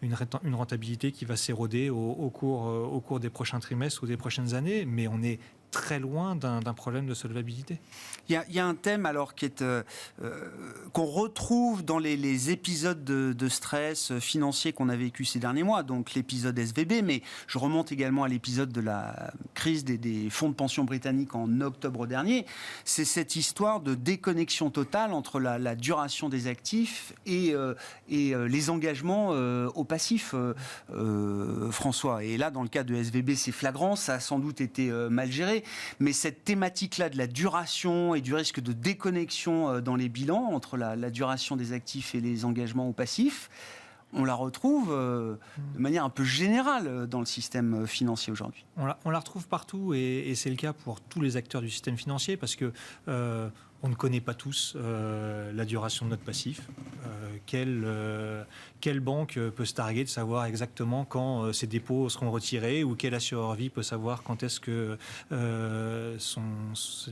une rentabilité qui va s'éroder au cours des prochains trimestres ou des prochaines années, mais on est très loin d'un problème de solvabilité. Il y a un thème alors qui est qu'on retrouve dans les épisodes de stress financier qu'on a vécu ces derniers mois, donc l'épisode SVB, mais je remonte également à l'épisode de la crise des fonds de pension britanniques en octobre dernier. C'est cette histoire de déconnexion totale entre la duration des actifs et les engagements au passif, François. Et là, dans le cas de SVB, c'est flagrant, ça a sans doute été mal géré. Mais cette thématique-là de la duration et du risque de déconnexion dans les bilans entre la duration des actifs et les engagements au passif, on la retrouve de manière un peu générale dans le système financier aujourd'hui. On la retrouve partout et c'est le cas pour tous les acteurs du système financier parce que on ne connaît pas tous la duration de notre passif. Quelle banque peut se targuer de savoir exactement quand ses dépôts seront retirés ou quel assureur vie peut savoir quand est-ce que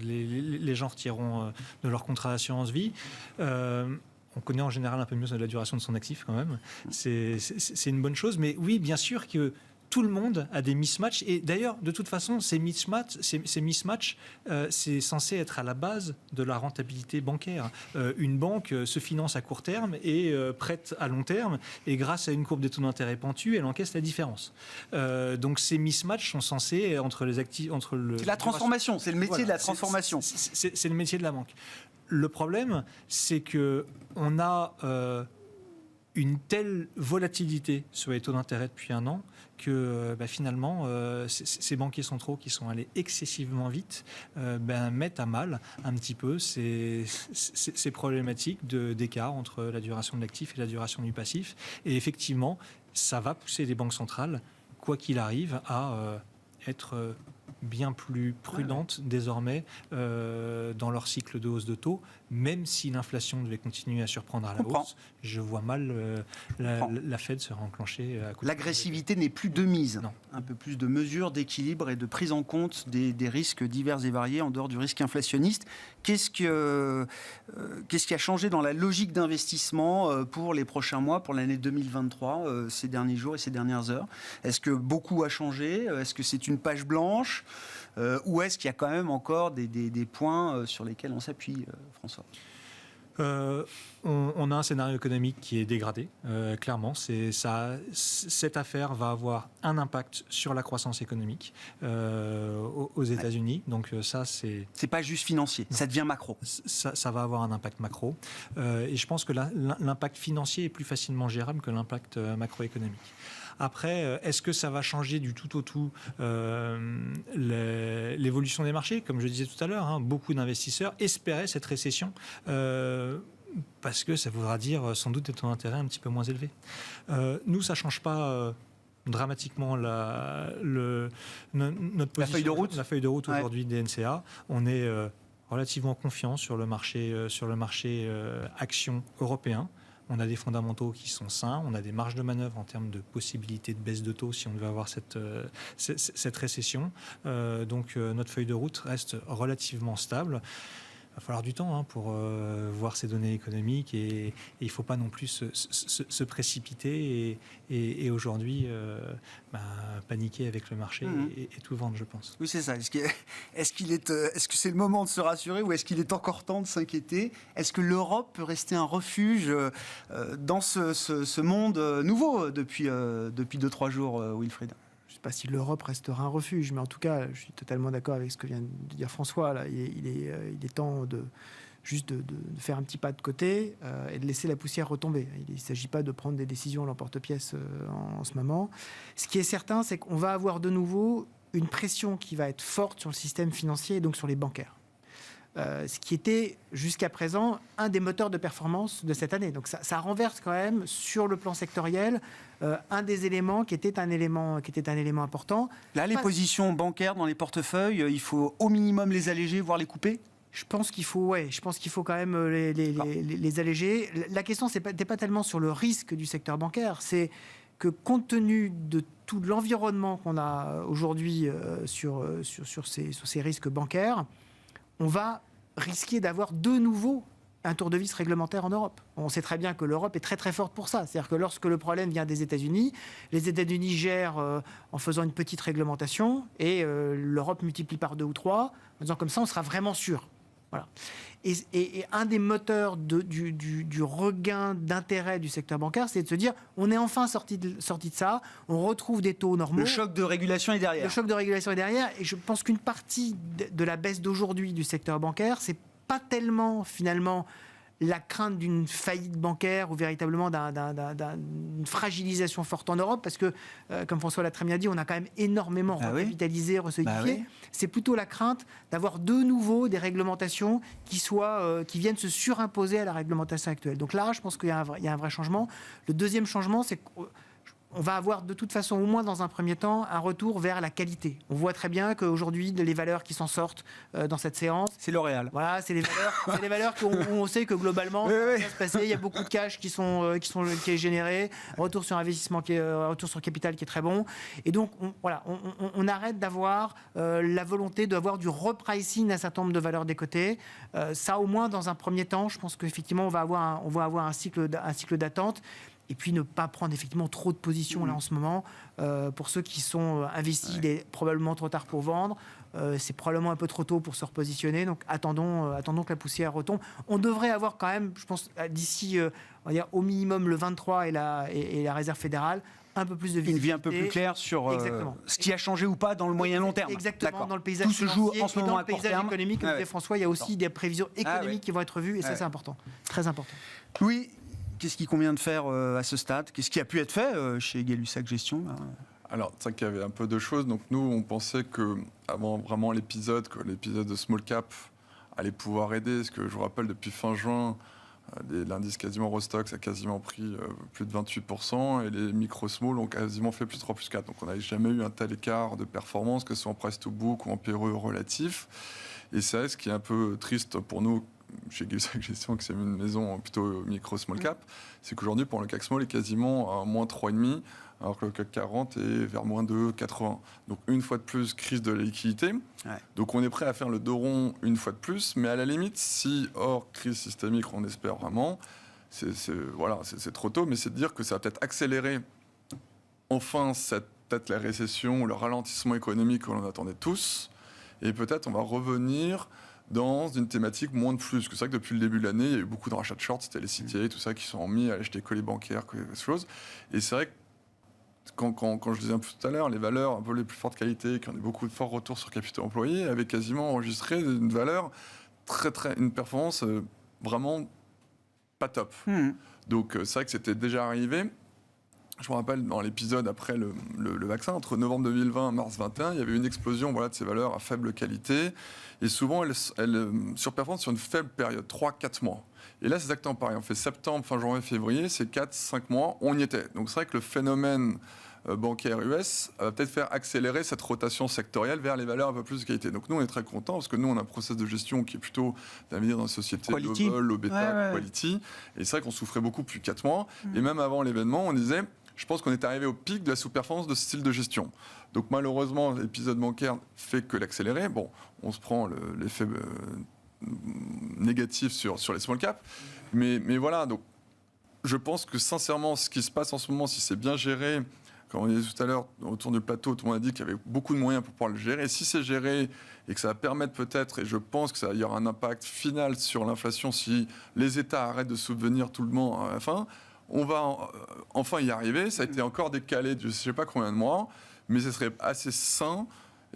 les gens retireront de leur contrat d'assurance vie. On connaît en général un peu mieux la duration de son actif quand même. C'est une bonne chose. Mais oui, bien sûr que tout le monde a des mismatchs. Et d'ailleurs, de toute façon, ces mismatchs, c'est censé être à la base de la rentabilité bancaire. Une banque se finance à court terme et prête à long terme. Et grâce à une courbe des taux d'intérêt pentue, elle encaisse la différence. Donc ces mismatchs sont censés entre les actifs... C'est la transformation, c'est le métier de la transformation. C'est le métier de la banque. Le problème, c'est qu'on a une telle volatilité sur les taux d'intérêt depuis un an que finalement, ces banquiers centraux qui sont allés excessivement vite mettent à mal un petit peu ces problématiques d'écart entre la duration de l'actif et la duration du passif. Et effectivement, ça va pousser les banques centrales, quoi qu'il arrive, à être bien plus prudentes désormais dans leur cycle de hausse de taux, même si l'inflation devait continuer à surprendre à la hausse. Je vois mal la Fed se réenclencher à côté. L'agressivité n'est plus de mise. Non. Un peu plus de mesures, d'équilibre et de prise en compte des risques divers et variés en dehors du risque inflationniste. Qu'est-ce qui a changé dans la logique d'investissement pour les prochains mois, pour l'année 2023, ces derniers jours et ces dernières heures? Est-ce que beaucoup a changé? Est-ce que c'est une page blanche? Ou est-ce qu'il y a quand même encore des points sur lesquels on s'appuie, François? On a un scénario économique qui est dégradé, clairement. Cette affaire va avoir un impact sur la croissance économique aux États-Unis. Donc ça, c'est pas juste financier, ça devient macro. Ça va avoir un impact macro. Et je pense que l'impact financier est plus facilement gérable que l'impact macroéconomique. Après, est-ce que ça va changer du tout au tout l'évolution des marchés? Comme je disais tout à l'heure, beaucoup d'investisseurs espéraient cette récession parce que ça voudra dire sans doute des taux d'intérêt un petit peu moins élevés. Nous, ça ne change pas dramatiquement notre position, la feuille de route. La feuille de route aujourd'hui des NCA. On est relativement confiant sur le marché action européen. On a des fondamentaux qui sont sains, on a des marges de manœuvre en termes de possibilités de baisse de taux si on devait avoir cette récession. Donc notre feuille de route reste relativement stable. va falloir du temps pour voir ces données économiques et il ne faut pas non plus se précipiter et aujourd'hui paniquer avec le marché et tout vendre, je pense. Oui, c'est ça. Est-ce que c'est le moment de se rassurer ou est-ce qu'il est encore temps de s'inquiéter? Est-ce que l'Europe peut rester un refuge dans ce monde nouveau depuis 2-3 jours, Wilfried? Je ne sais pas si l'Europe restera un refuge, mais en tout cas, je suis totalement d'accord avec ce que vient de dire François. Là. Il est temps de faire un petit pas de côté et de laisser la poussière retomber. Il ne s'agit pas de prendre des décisions à l'emporte-pièce en ce moment. Ce qui est certain, c'est qu'on va avoir de nouveau une pression qui va être forte sur le système financier et donc sur les bancaires. Ce qui était jusqu'à présent un des moteurs de performance de cette année. Donc ça renverse quand même sur le plan sectoriel un des éléments qui était un élément important. Là, les positions bancaires dans les portefeuilles, il faut au minimum les alléger, voire les couper. Je pense qu'il faut quand même les alléger. La question n'est pas tellement sur le risque du secteur bancaire, c'est que compte tenu de tout l'environnement qu'on a aujourd'hui sur ces risques bancaires, on va risquer d'avoir de nouveau un tour de vis réglementaire en Europe. On sait très bien que l'Europe est très très forte pour ça. C'est-à-dire que lorsque le problème vient des États-Unis, les États-Unis gèrent en faisant une petite réglementation et l'Europe multiplie par 2 ou 3, en disant comme ça on sera vraiment sûr. Voilà. Et un des moteurs du regain d'intérêt du secteur bancaire, c'est de se dire on est enfin sorti de ça, on retrouve des taux normaux. Le choc de régulation est derrière. Le choc de régulation est derrière. Et je pense qu'une partie de la baisse d'aujourd'hui du secteur bancaire, c'est pas tellement finalement la crainte d'une faillite bancaire ou véritablement d'une fragilisation forte en Europe, parce que, comme François l'a très bien dit, on a quand même énormément recapitalisé, resolidifié. C'est plutôt la crainte d'avoir de nouveau des réglementations qui viennent se surimposer à la réglementation actuelle. Donc là, je pense qu'il y a un vrai changement. Le deuxième changement, c'est qu'on va avoir de toute façon, au moins dans un premier temps, un retour vers la qualité. On voit très bien qu'aujourd'hui, les valeurs qui s'en sortent dans cette séance... C'est L'Oréal. Voilà, c'est les valeurs on sait que globalement, ça va se passer. Il y a beaucoup de cash qui est généré, retour sur investissement, retour sur capital qui est très bon. Et donc, on arrête d'avoir la volonté d'avoir du repricing d'un certain nombre de valeurs des côtés. Ça, au moins, dans un premier temps, je pense qu'effectivement, on va avoir un cycle d'attente. Et puis ne pas prendre effectivement trop de positions là en ce moment. Pour ceux qui sont investis, il est probablement trop tard pour vendre. C'est probablement un peu trop tôt pour se repositionner. Donc attendons que la poussière retombe. On devrait avoir quand même, je pense, d'ici on va dire, au minimum le 23 et la Réserve fédérale, un peu plus de visibilité. Une vie un peu plus claire sur ce qui a changé ou pas dans le moyen long terme. Exactement, dans le paysage tout se joue en ce moment dans à le court paysage terme. économique, comme disait François, il y a aussi des prévisions économiques qui vont être vues, et ça c'est important, très important. Oui. Qu'est-ce qu'il convient de faire à ce stade? Qu'est-ce qui a pu être fait chez Gay-Lussac Gestion là? Alors, c'est vrai qu'il y avait un peu de choses. Donc, nous, on pensait qu'avant vraiment l'épisode de Small Cap allait pouvoir aider. Parce que je vous rappelle, depuis fin juin, l'indice quasiment Eurostoxx a quasiment pris plus de 28%. Et les micro-small ont quasiment fait plus 3, plus 4. Donc, on n'avait jamais eu un tel écart de performance, que ce soit en price to book ou en PRE relatif. Et c'est ce qui est un peu triste pour nous, chez Gay-Lussac Gestion, qui c'est une maison plutôt micro-small cap, c'est qu'aujourd'hui, pour le CAC Small est quasiment à moins 3,5, alors que le CAC 40 est vers moins 2,80. Donc, une fois de plus, crise de la liquidité. Ouais. Donc, on est prêt à faire le dos rond une fois de plus, mais à la limite, si hors crise systémique, on espère vraiment, c'est trop tôt, mais c'est de dire que ça va peut-être accélérer enfin peut-être la récession, le ralentissement économique que l'on attendait tous, et peut-être on va revenir dans une thématique moins de flux. Parce que c'est vrai que depuis le début de l'année, il y a eu beaucoup de rachats de shorts, c'était les CTA, tout ça, qui sont mis à acheter que les bancaires, que les choses. Et c'est vrai que quand je disais un peu tout à l'heure, les valeurs un peu les plus fortes qualités, qui ont eu beaucoup de forts retours sur capital employé, avaient quasiment enregistré une valeur une performance vraiment pas top. Donc c'est vrai que c'était déjà arrivé. Je me rappelle, dans l'épisode après le vaccin, entre novembre 2020 et mars 2021, il y avait une explosion de ces valeurs à faible qualité. Et souvent, elles surperforment sur une faible période, 3-4 mois. Et là, c'est exactement pareil. On fait septembre, fin janvier, février, c'est 4-5 mois, on y était. Donc c'est vrai que le phénomène bancaire US va peut-être faire accélérer cette rotation sectorielle vers les valeurs un peu plus de qualité. Donc nous, on est très contents, parce que nous, on a un process de gestion qui est plutôt d'investir dans la société quality. Global, low beta, quality. Et c'est vrai qu'on souffrait beaucoup depuis 4 mois. Et même avant l'événement, on disait... Je pense qu'on est arrivé au pic de la sous-performance de ce style de gestion. Donc malheureusement, l'épisode bancaire fait que l'accélérer. Bon, on se prend l'effet négatif sur les small caps. Mais voilà, donc je pense que sincèrement, ce qui se passe en ce moment, si c'est bien géré, comme on disait tout à l'heure, autour du plateau, tout le monde a dit qu'il y avait beaucoup de moyens pour pouvoir le gérer. Si c'est géré et que ça va permettre peut-être, et je pense que il y aura un impact final sur l'inflation si les États arrêtent de subvenir tout le monde à la fin, on va enfin y arriver. Ça a été encore décalé de je ne sais pas combien de mois, mais ce serait assez sain.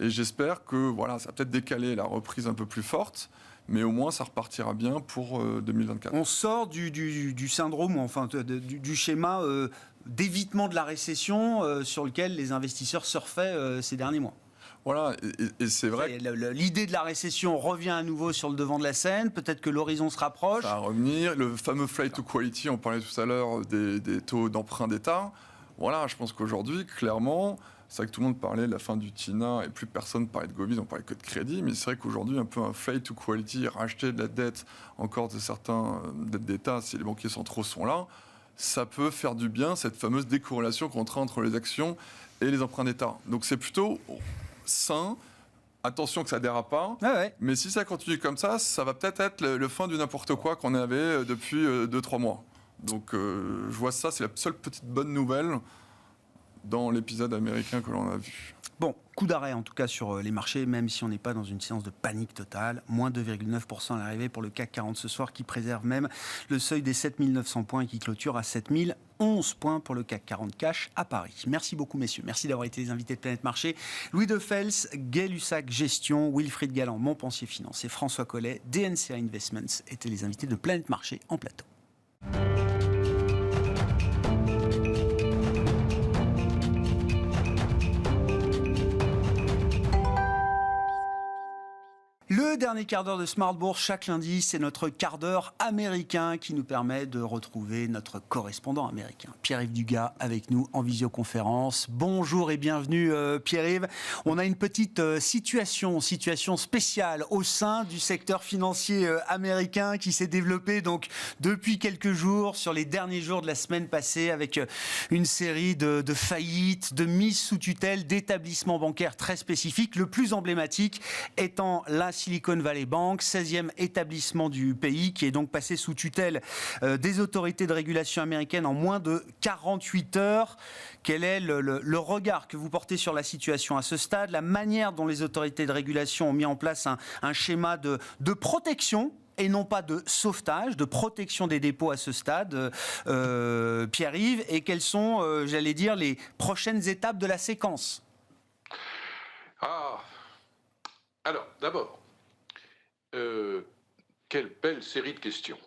Et j'espère que voilà, ça va peut-être décaler la reprise un peu plus forte. Mais au moins, ça repartira bien pour 2024. On sort du syndrome, enfin du schéma d'évitement de la récession sur lequel les investisseurs surfaient ces derniers mois. Voilà, et c'est vrai. L'idée de la récession revient à nouveau sur le devant de la scène. Peut-être que l'horizon se rapproche. Ça va revenir. Le fameux flight to quality, on parlait tout à l'heure des taux d'emprunt d'État. Voilà, je pense qu'aujourd'hui, clairement, c'est vrai que tout le monde parlait de la fin du TINA et plus personne parlait de Covid, on parlait que de crédit. Mais c'est vrai qu'aujourd'hui, un peu un flight to quality, racheter de la dette, encore de certains dettes d'État, si les banquiers centraux sont là, ça peut faire du bien, cette fameuse décorrélation qu'on traite entre les actions et les emprunts d'État. Donc c'est plutôt sain. Attention que ça dérape pas. Ah ouais. Mais si ça continue comme ça va peut-être être le fin du n'importe quoi qu'on avait depuis 2-3 mois. Donc je vois ça, c'est la seule petite bonne nouvelle dans l'épisode américain que l'on a vu. Bon, coup d'arrêt en tout cas sur les marchés, même si on n'est pas dans une séance de panique totale. Moins 2,9% à l'arrivée pour le CAC 40 ce soir, qui préserve même le seuil des 7900 points et qui clôture à 7011 points pour le CAC 40 cash à Paris. Merci beaucoup messieurs, merci d'avoir été les invités de Planète Marché. Louis Defels, Gay-Lussac Gestion, Wilfried Galland, Montpensier Finance et François Collet, DNCA Investments étaient les invités de Planète Marché en plateau. Le dernier quart d'heure de Smart Bourse, chaque lundi, c'est notre quart d'heure américain qui nous permet de retrouver notre correspondant américain. Pierre-Yves Dugas avec nous en visioconférence. Bonjour et bienvenue Pierre-Yves. On a une petite situation spéciale au sein du secteur financier américain qui s'est développé donc depuis quelques jours, sur les derniers jours de la semaine passée, avec une série de faillites, de mises sous tutelle, d'établissements bancaires très spécifiques. Le plus emblématique étant la Silicon Valley Bank, 16e établissement du pays, qui est donc passé sous tutelle des autorités de régulation américaines en moins de 48 heures. Quel est le regard que vous portez sur la situation à ce stade, la manière dont les autorités de régulation ont mis en place un schéma de protection et non pas de sauvetage, de protection des dépôts à ce stade, Pierre-Yves, et quelles sont, j'allais dire, les prochaines étapes de la séquence? Alors, d'abord, quelle belle série de questions.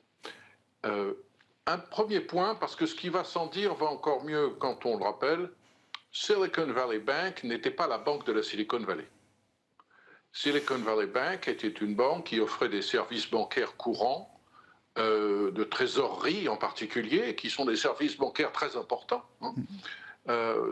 Un premier point, parce que ce qui va sans dire va encore mieux quand on le rappelle, Silicon Valley Bank n'était pas la banque de la Silicon Valley. Silicon Valley Bank était une banque qui offrait des services bancaires courants, de trésorerie en particulier, qui sont des services bancaires très importants.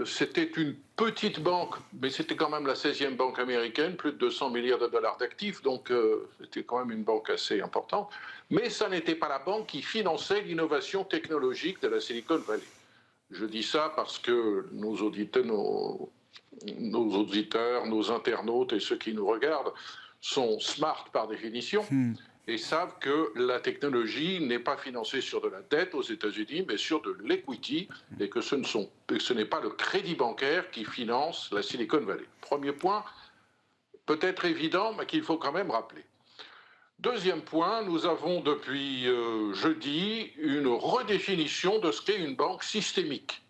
C'était une petite banque, mais c'était quand même la 16e banque américaine, plus de 200 milliards de dollars d'actifs, donc c'était quand même une banque assez importante. Mais ça n'était pas la banque qui finançait l'innovation technologique de la Silicon Valley. Je dis ça parce que nos auditeurs, nos internautes et ceux qui nous regardent sont smart par définition. Et savent que la technologie n'est pas financée sur de la dette aux États-Unis, mais sur de l'equity, et que ce n'est pas le crédit bancaire qui finance la Silicon Valley. Premier point, peut-être évident, mais qu'il faut quand même rappeler. Deuxième point, nous avons depuis jeudi une redéfinition de ce qu'est une banque systémique.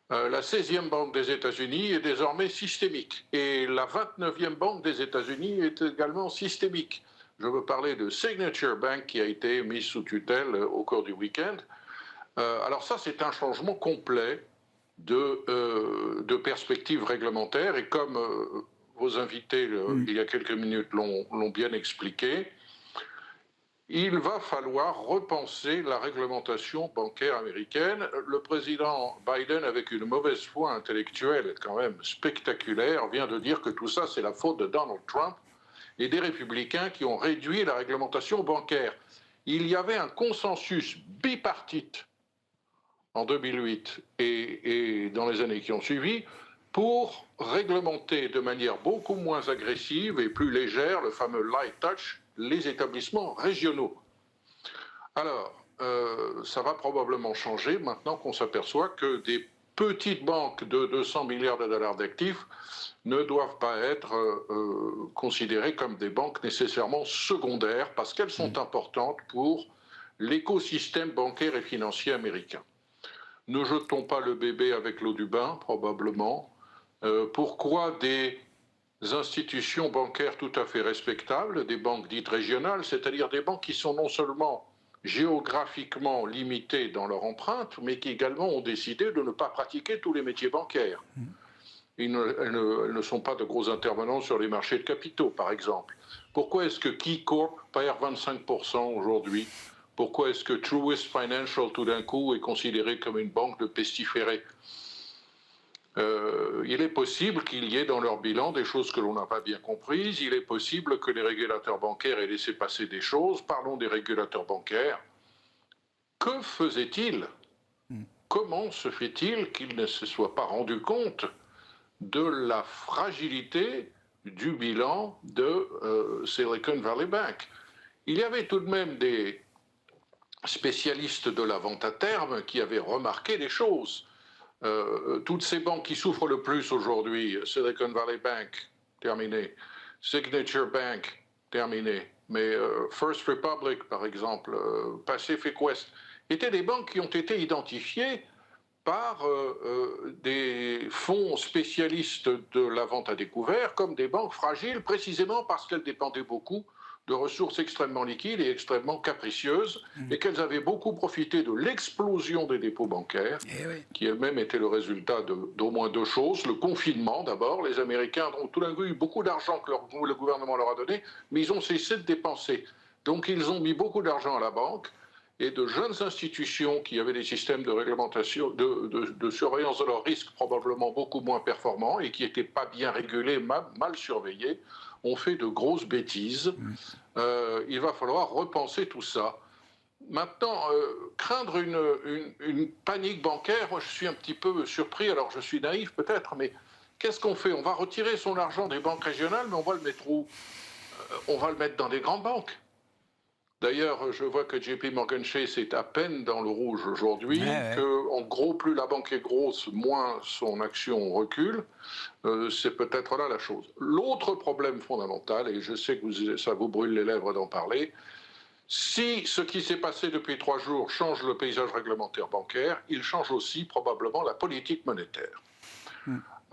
La 16e banque des États-Unis est désormais systémique, et la 29e banque des États-Unis est également systémique. Je veux parler de Signature Bank qui a été mise sous tutelle au cours du week-end. Alors ça, c'est un changement complet de perspective réglementaire. Et comme vos invités, il y a quelques minutes, l'ont bien expliqué, il va falloir repenser la réglementation bancaire américaine. Le président Biden, avec une mauvaise foi intellectuelle quand même spectaculaire, vient de dire que tout ça, c'est la faute de Donald Trump et des républicains qui ont réduit la réglementation bancaire. Il y avait un consensus bipartite en 2008 et dans les années qui ont suivi pour réglementer de manière beaucoup moins agressive et plus légère le fameux light touch les établissements régionaux. Alors, ça va probablement changer maintenant qu'on s'aperçoit que des petites banques de 200 milliards de dollars d'actifs ne doivent pas être considérées comme des banques nécessairement secondaires parce qu'elles sont importantes pour l'écosystème bancaire et financier américain. Ne jetons pas le bébé avec l'eau du bain, probablement. Pourquoi des institutions bancaires tout à fait respectables, des banques dites régionales, c'est-à-dire des banques qui sont non seulement géographiquement limitées dans leur empreinte, mais qui également ont décidé de ne pas pratiquer tous les métiers bancaires. Elles ne sont pas de gros intervenants sur les marchés de capitaux, par exemple. Pourquoi est-ce que KeyCorp perd 25% aujourd'hui? Pourquoi est-ce que Truist Financial, tout d'un coup, est considéré comme une banque de pestiférés? Il est possible qu'il y ait dans leur bilan des choses que l'on n'a pas bien comprises. Il est possible que les régulateurs bancaires aient laissé passer des choses. Parlons des régulateurs bancaires. Que faisaient-ils? Comment se fait-il qu'ils ne se soient pas rendus compte de la fragilité du bilan de Silicon Valley Bank? Il y avait tout de même des spécialistes de la vente à terme qui avaient remarqué des choses. Toutes ces banques qui souffrent le plus aujourd'hui, Silicon Valley Bank, terminé, Signature Bank, terminé, mais First Republic, par exemple, Pacific West, étaient des banques qui ont été identifiées par des fonds spécialistes de la vente à découvert comme des banques fragiles, précisément parce qu'elles dépendaient beaucoup de ressources extrêmement liquides et extrêmement capricieuses, et qu'elles avaient beaucoup profité de l'explosion des dépôts bancaires, qui elle-même était le résultat d'au moins deux choses. Le confinement, d'abord. Les Américains ont tout d'un coup eu beaucoup d'argent que le gouvernement leur a donné, mais ils ont cessé de dépenser. Donc ils ont mis beaucoup d'argent à la banque, et de jeunes institutions qui avaient des systèmes de réglementation, de surveillance de leurs risques probablement beaucoup moins performants et qui n'étaient pas bien régulés, mal surveillés, ont fait de grosses bêtises. Il va falloir repenser tout ça. Maintenant, craindre une panique bancaire, moi je suis un petit peu surpris, alors je suis naïf peut-être, mais qu'est-ce qu'on fait? On va retirer son argent des banques régionales, mais on va le mettre où? On va le mettre dans des grandes banques. D'ailleurs, je vois que JP Morgan Chase est à peine dans le rouge aujourd'hui, que en gros, plus la banque est grosse, moins son action recule. C'est peut-être là la chose. L'autre problème fondamental, et je sais que ça vous brûle les lèvres d'en parler, si ce qui s'est passé depuis 3 jours change le paysage réglementaire bancaire, il change aussi probablement la politique monétaire.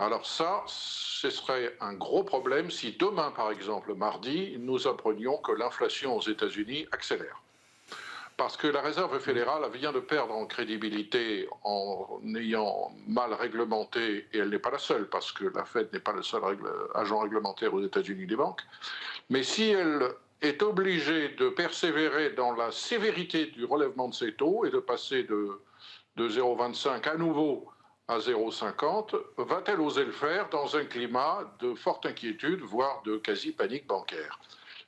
Alors ça, ce serait un gros problème si demain, par exemple, mardi, nous apprenions que l'inflation aux États-Unis accélère. Parce que la Réserve fédérale vient de perdre en crédibilité en ayant mal réglementé, et elle n'est pas la seule, parce que la Fed n'est pas le seul agent réglementaire aux États-Unis des banques, mais si elle est obligée de persévérer dans la sévérité du relèvement de ses taux et de passer de 0,25 à nouveau à 0,50, va-t-elle oser le faire dans un climat de forte inquiétude, voire de quasi-panique bancaire?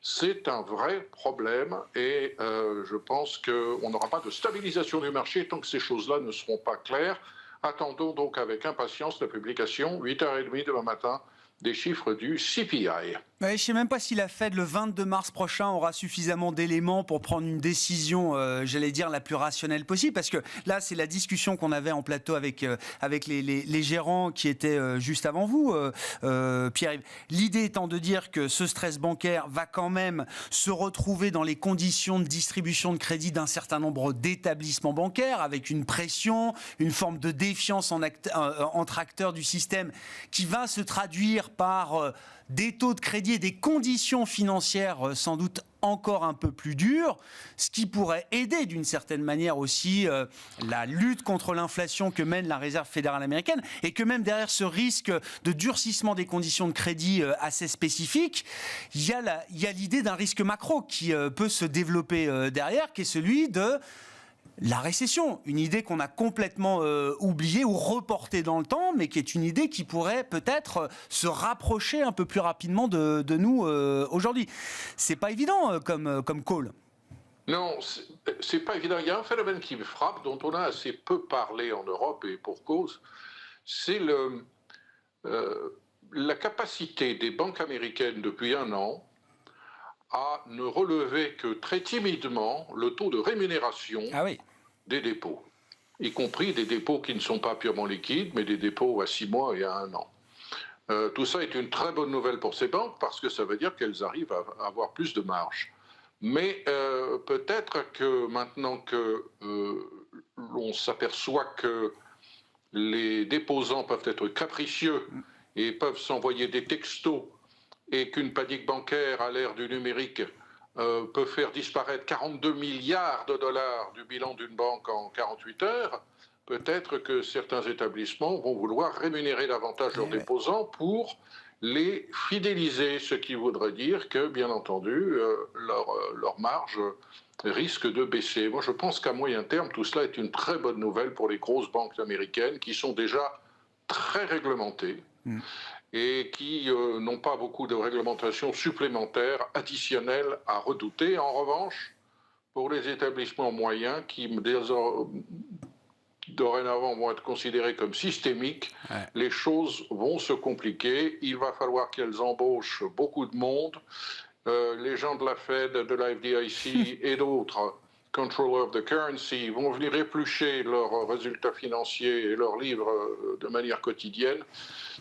C'est un vrai problème et je pense qu'on n'aura pas de stabilisation du marché tant que ces choses-là ne seront pas claires. Attendons donc avec impatience la publication, 8h30 demain matin, des chiffres du CPI. Je ne sais même pas si la Fed, le 22 mars prochain, aura suffisamment d'éléments pour prendre une décision, j'allais dire, la plus rationnelle possible. Parce que là, c'est la discussion qu'on avait en plateau avec les gérants qui étaient juste avant vous, Pierre-Yves. L'idée étant de dire que ce stress bancaire va quand même se retrouver dans les conditions de distribution de crédit d'un certain nombre d'établissements bancaires, avec une pression, une forme de défiance entre acteurs du système qui va se traduire par des taux de crédit et des conditions financières sans doute encore un peu plus dures, ce qui pourrait aider d'une certaine manière aussi la lutte contre l'inflation que mène la Réserve fédérale américaine, et que même derrière ce risque de durcissement des conditions de crédit assez spécifique, il y a l'idée d'un risque macro qui peut se développer derrière, qui est celui de la récession, une idée qu'on a complètement oubliée ou reportée dans le temps, mais qui est une idée qui pourrait peut-être se rapprocher un peu plus rapidement de nous aujourd'hui. C'est pas évident comme call. Non, c'est pas évident. Il y a un phénomène qui me frappe, dont on a assez peu parlé en Europe, et pour cause, c'est la capacité des banques américaines depuis un an à ne relever que très timidement le taux de rémunération des dépôts, y compris des dépôts qui ne sont pas purement liquides, mais des dépôts à 6 mois et à 1 an. Tout ça est une très bonne nouvelle pour ces banques parce que ça veut dire qu'elles arrivent à avoir plus de marge. Mais peut-être que maintenant que l'on s'aperçoit que les déposants peuvent être capricieux et peuvent s'envoyer des textos et qu'une panique bancaire à l'ère du numérique peut faire disparaître 42 milliards de dollars du bilan d'une banque en 48 heures, peut-être que certains établissements vont vouloir rémunérer davantage leurs déposants pour les fidéliser, ce qui voudrait dire que, bien entendu, leur marge risque de baisser. Moi, je pense qu'à moyen terme, tout cela est une très bonne nouvelle pour les grosses banques américaines qui sont déjà très réglementées et qui n'ont pas beaucoup de réglementation supplémentaire, additionnelle à redouter. En revanche, pour les établissements moyens qui dorénavant vont être considérés comme systémiques, les choses vont se compliquer. Il va falloir qu'elles embauchent beaucoup de monde. Les gens de la Fed, de la FDIC et d'autres, Controller of the Currency, vont venir éplucher leurs résultats financiers et leurs livres de manière quotidienne.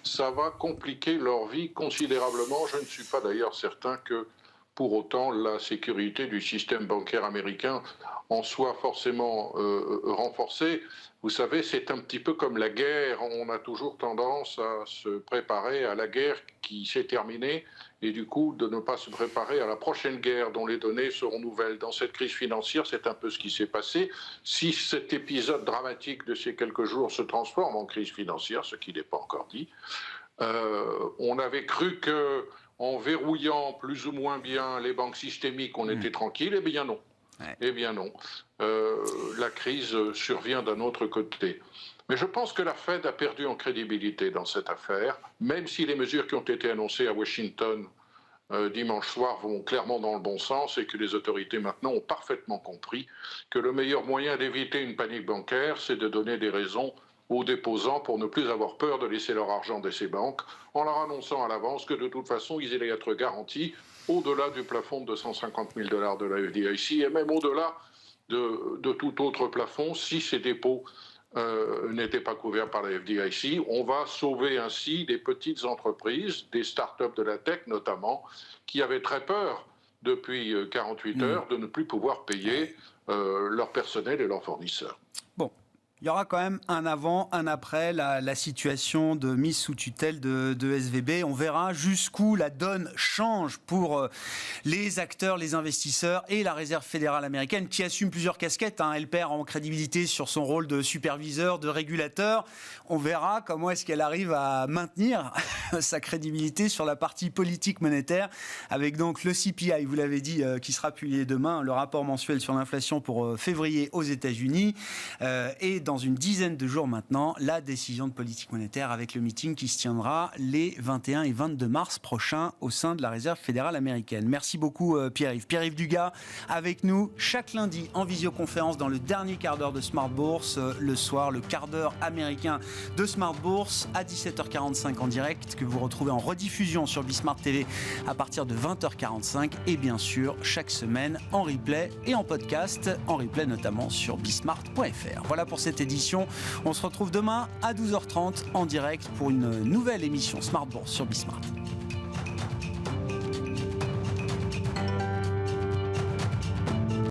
Ça va compliquer leur vie considérablement. Je ne suis pas d'ailleurs certain que pour autant la sécurité du système bancaire américain en soit forcément renforcée. Vous savez, c'est un petit peu comme la guerre. On a toujours tendance à se préparer à la guerre qui s'est terminée et du coup de ne pas se préparer à la prochaine guerre dont les données seront nouvelles. Dans cette crise financière, c'est un peu ce qui s'est passé. Si cet épisode dramatique de ces quelques jours se transforme en crise financière, ce qui n'est pas encore dit, on avait cru que en verrouillant plus ou moins bien les banques systémiques, on était tranquille. Eh bien non. Eh bien non. La crise survient d'un autre côté. Mais je pense que la Fed a perdu en crédibilité dans cette affaire, même si les mesures qui ont été annoncées à Washington dimanche soir vont clairement dans le bon sens et que les autorités maintenant ont parfaitement compris que le meilleur moyen d'éviter une panique bancaire, c'est de donner des raisons aux déposants pour ne plus avoir peur de laisser leur argent dans ces banques, en leur annonçant à l'avance que de toute façon, ils allaient être garantis au-delà du plafond de $250 000 de la FDIC et même au-delà de tout autre plafond si ces dépôts n'étaient pas couverts par la FDIC. On va sauver ainsi des petites entreprises, des start-up de la tech notamment, qui avaient très peur depuis 48 heures de ne plus pouvoir payer leur personnel et leurs fournisseurs. Bon. Il y aura quand même un avant, un après la situation de mise sous tutelle de SVB. On verra jusqu'où la donne change pour les acteurs, les investisseurs et la Réserve fédérale américaine qui assume plusieurs casquettes. Elle perd en crédibilité sur son rôle de superviseur, de régulateur. On verra comment est-ce qu'elle arrive à maintenir sa crédibilité sur la partie politique monétaire avec donc le CPI, vous l'avez dit, qui sera publié demain, le rapport mensuel sur l'inflation pour février aux États-Unis et dans une dizaine de jours maintenant, la décision de politique monétaire avec le meeting qui se tiendra les 21 et 22 mars prochains au sein de la Réserve fédérale américaine. Merci beaucoup Pierre-Yves. Pierre-Yves Dugas avec nous chaque lundi en visioconférence dans le dernier quart d'heure de Smart Bourse. Le soir, le quart d'heure américain de Smart Bourse à 17h45 en direct que vous retrouvez en rediffusion sur Bismart TV à partir de 20h45 et bien sûr chaque semaine en replay et en podcast, en replay notamment sur bismart.fr. Voilà pour cette édition. On se retrouve demain à 12h30 en direct pour une nouvelle émission Smart Bourse sur Bismart.